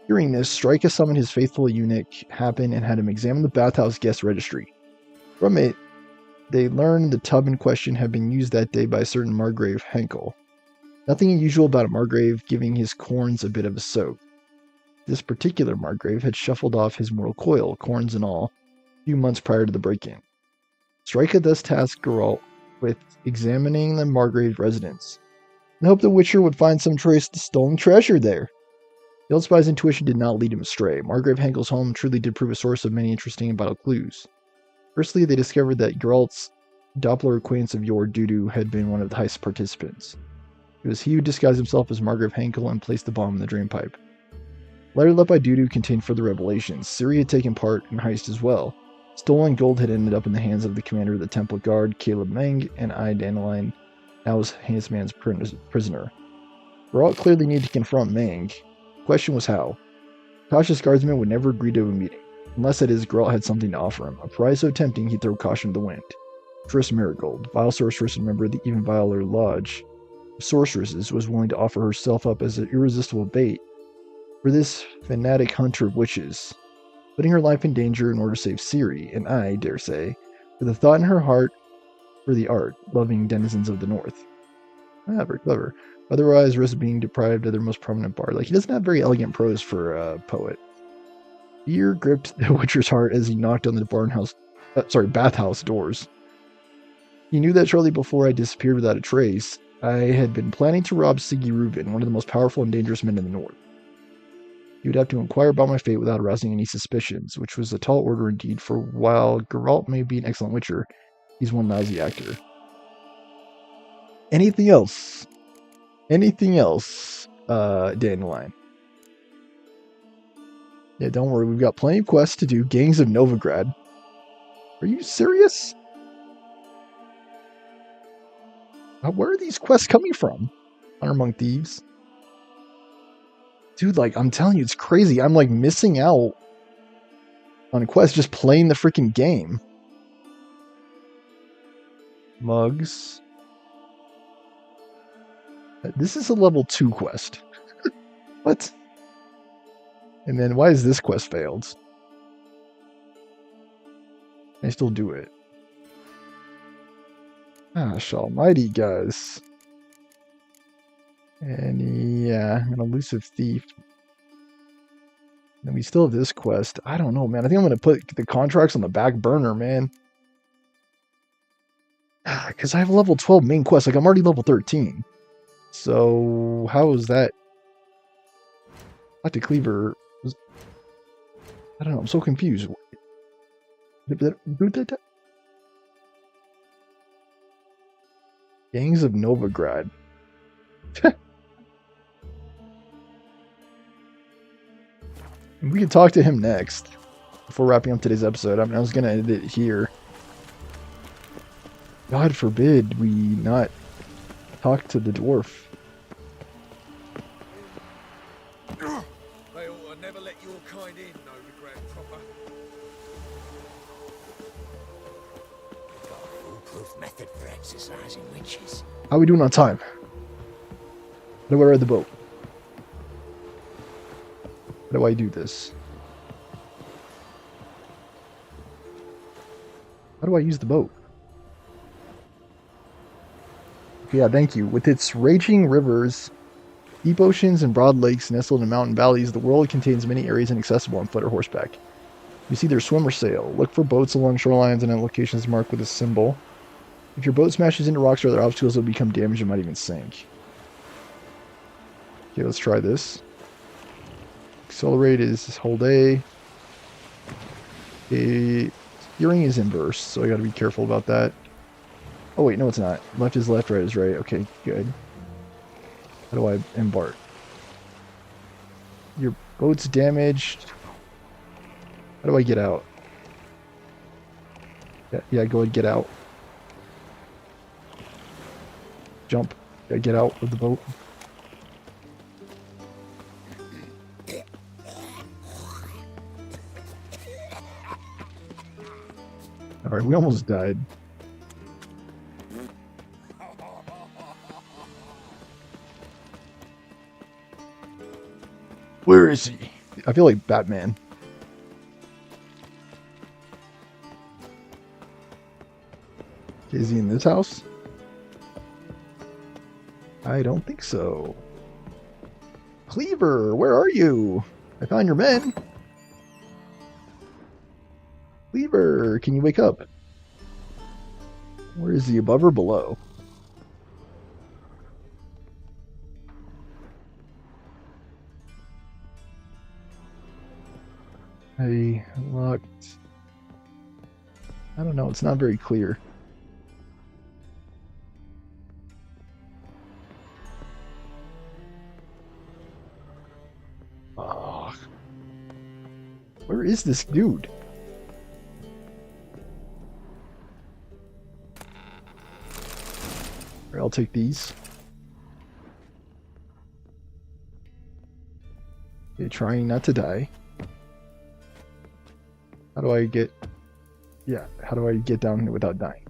Hearing this, Strika summoned his faithful eunuch, Happen, and had him examine the bathhouse guest registry. From it, they learned the tub in question had been used that day by a certain Margrave Henkel. Nothing unusual about a Margrave giving his corns a bit of a soak. This particular Margrave had shuffled off his mortal coil, corns and all, a few months prior to the break-in. Strika thus tasked Geralt with examining the Margrave's residence, and hoped the Witcher would find some trace of the stolen treasure there. The old spy's intuition did not lead him astray. Margrave Henkel's home truly did prove a source of many interesting and vital clues. Firstly, they discovered that Geralt's Doppler acquaintance of yore, Dudu, had been one of the heist participants. It was he who disguised himself as Margrave Henkel and placed the bomb in the drain pipe. The letter left by Dudu contained further revelations. Ciri had taken part in the heist as well. Stolen gold had ended up in the hands of the commander of the Temple Guard, Caleb Meng, and I, Dandelion, now was Handsman's prisoner. Geralt clearly needed to confront Meng. The question was how. The cautious guardsman would never agree to a meeting, unless that is Geralt had something to offer him. A prize so tempting he'd throw caution to the wind. Triss Marigold, vile sorceress and member of the even viler lodge of sorceresses, was willing to offer herself up as an irresistible bait for this fanatic hunter of witches, putting her life in danger in order to save Ciri, and I dare say, with a thought in her heart for the art-loving denizens of the North. Very clever. Otherwise, risk being deprived of their most prominent bard. Like, he doesn't have very elegant prose for a poet. Fear gripped the Witcher's heart as he knocked on the bathhouse doors. He knew that shortly before I disappeared without a trace, I had been planning to rob Sigi Reuben, one of the most powerful and dangerous men in the North. He would have to inquire about my fate without arousing any suspicions, which was a tall order indeed, for while Geralt may be an excellent witcher, he's one lousy actor. Anything else? Dandelion? Yeah, don't worry, we've got plenty of quests to do. Gangs of Novigrad. Are you serious? Where are these quests coming from? Honor Among Thieves. Dude, like, I'm telling you, it's crazy. I'm, like, missing out on quests just playing the freaking game. Mugs. This is a level 2 quest. What? And then why is this quest failed? I still do it. Gosh almighty, guys. And yeah, an elusive thief. And we still have this quest. I don't know, man. I think I'm going to put the contracts on the back burner, man. Because I have a level 12 main quest. Like, I'm already level 13. So, how is that? Dr. Cleaver was... I don't know. I'm so confused. Gangs of Novigrad. We can talk to him next before wrapping up today's episode. I mean, I was going to end it here. God forbid we not talk to the dwarf. They ought to never let your kind in, Novigrad proper. Got a foolproof method for exercising witches. How are we doing on time? How do I ride the boat? How do I do this? How do I use the boat? Yeah, thank you. With its raging rivers, deep oceans, and broad lakes nestled in mountain valleys, the world contains many areas inaccessible on foot or horseback. You see either swim or sail. Look for boats along shorelines and at locations marked with a symbol. If your boat smashes into rocks or other obstacles, it will become damaged and might even sink. Okay, let's try this. Accelerate is hold A. Steering is inverse, so I gotta be careful about that. Oh wait, no it's not. Left is left, right is right. Okay, good. How do I embark? Your boat's damaged. How do I get out? Yeah, go ahead, get out. Jump. Yeah, get out of the boat. Alright, we almost died. Where is he? I feel like Batman. Is he in this house? I don't think so. Cleaver, where are you? I found your men. Cleaver, can you wake up? Where is he, above or below? I locked... I don't know, it's not very clear. Oh. Where is this dude? I'll take these. Okay, trying not to die. How do I get... Yeah, how do I get down here without dying?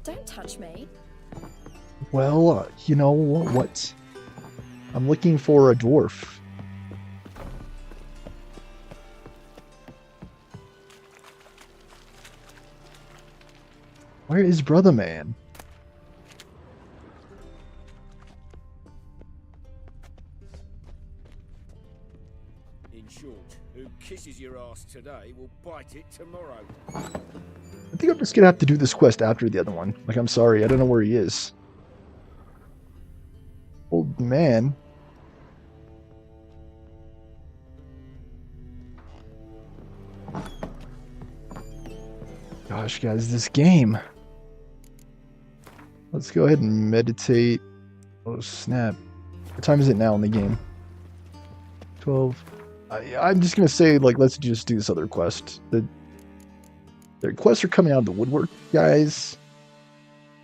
Don't touch me. Well, you know what? I'm looking for a dwarf. Where is Brother Man? In short, who kisses your ass today will bite it tomorrow. I think I'm just gonna have to do this quest after the other one. Like, I'm sorry, I don't know where he is. Old man. Gosh, guys, this game. Let's go ahead and meditate. Oh, snap. What time is it now in the game? 12. I'm just going to say, like, let's just do this other quest. The quests are coming out of the woodwork, guys.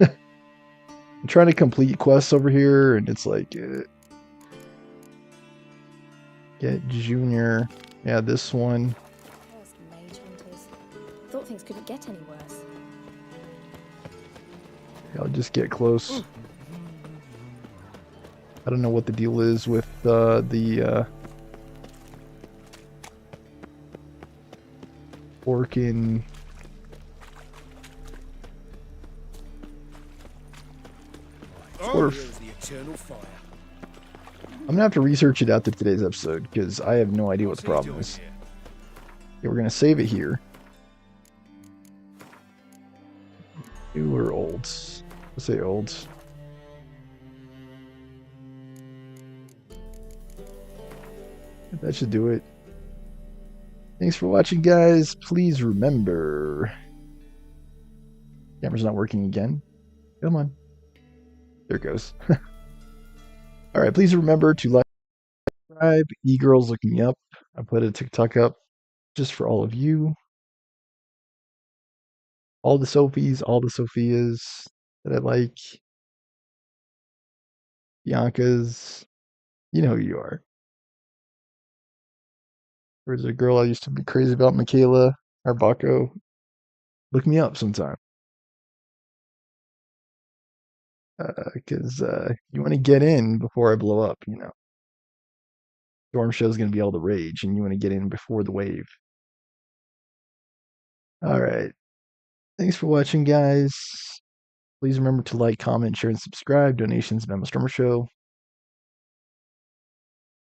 I'm trying to complete quests over here, and it's like get junior. Yeah, this one. Cursed mage hunters. Thought things couldn't get any worse. I'll just get close. I don't know what the deal is with the Orkin. The eternal fire. I'm gonna have to research it after today's episode because I have no idea what the problem is. Yeah, we're gonna save it here. New or old? Let's say old. That should do it. Thanks for watching, guys. Please remember... Camera's not working again. Come on. There it goes. Alright, please remember to like, subscribe. E-Girl's looking me up. I put a TikTok up just for all of you. All the Sophies, all the Sophias that I like. Bianca's. You know who you are. There's a girl I used to be crazy about, Michaela Arbaco. Look me up sometime. Because you want to get in before I blow up, you know. Storm Show's going to be all the rage, and you want to get in before the wave. Alright. Thanks for watching, guys. Please remember to like, comment, share, and subscribe. Donations, Memo Stormer Show.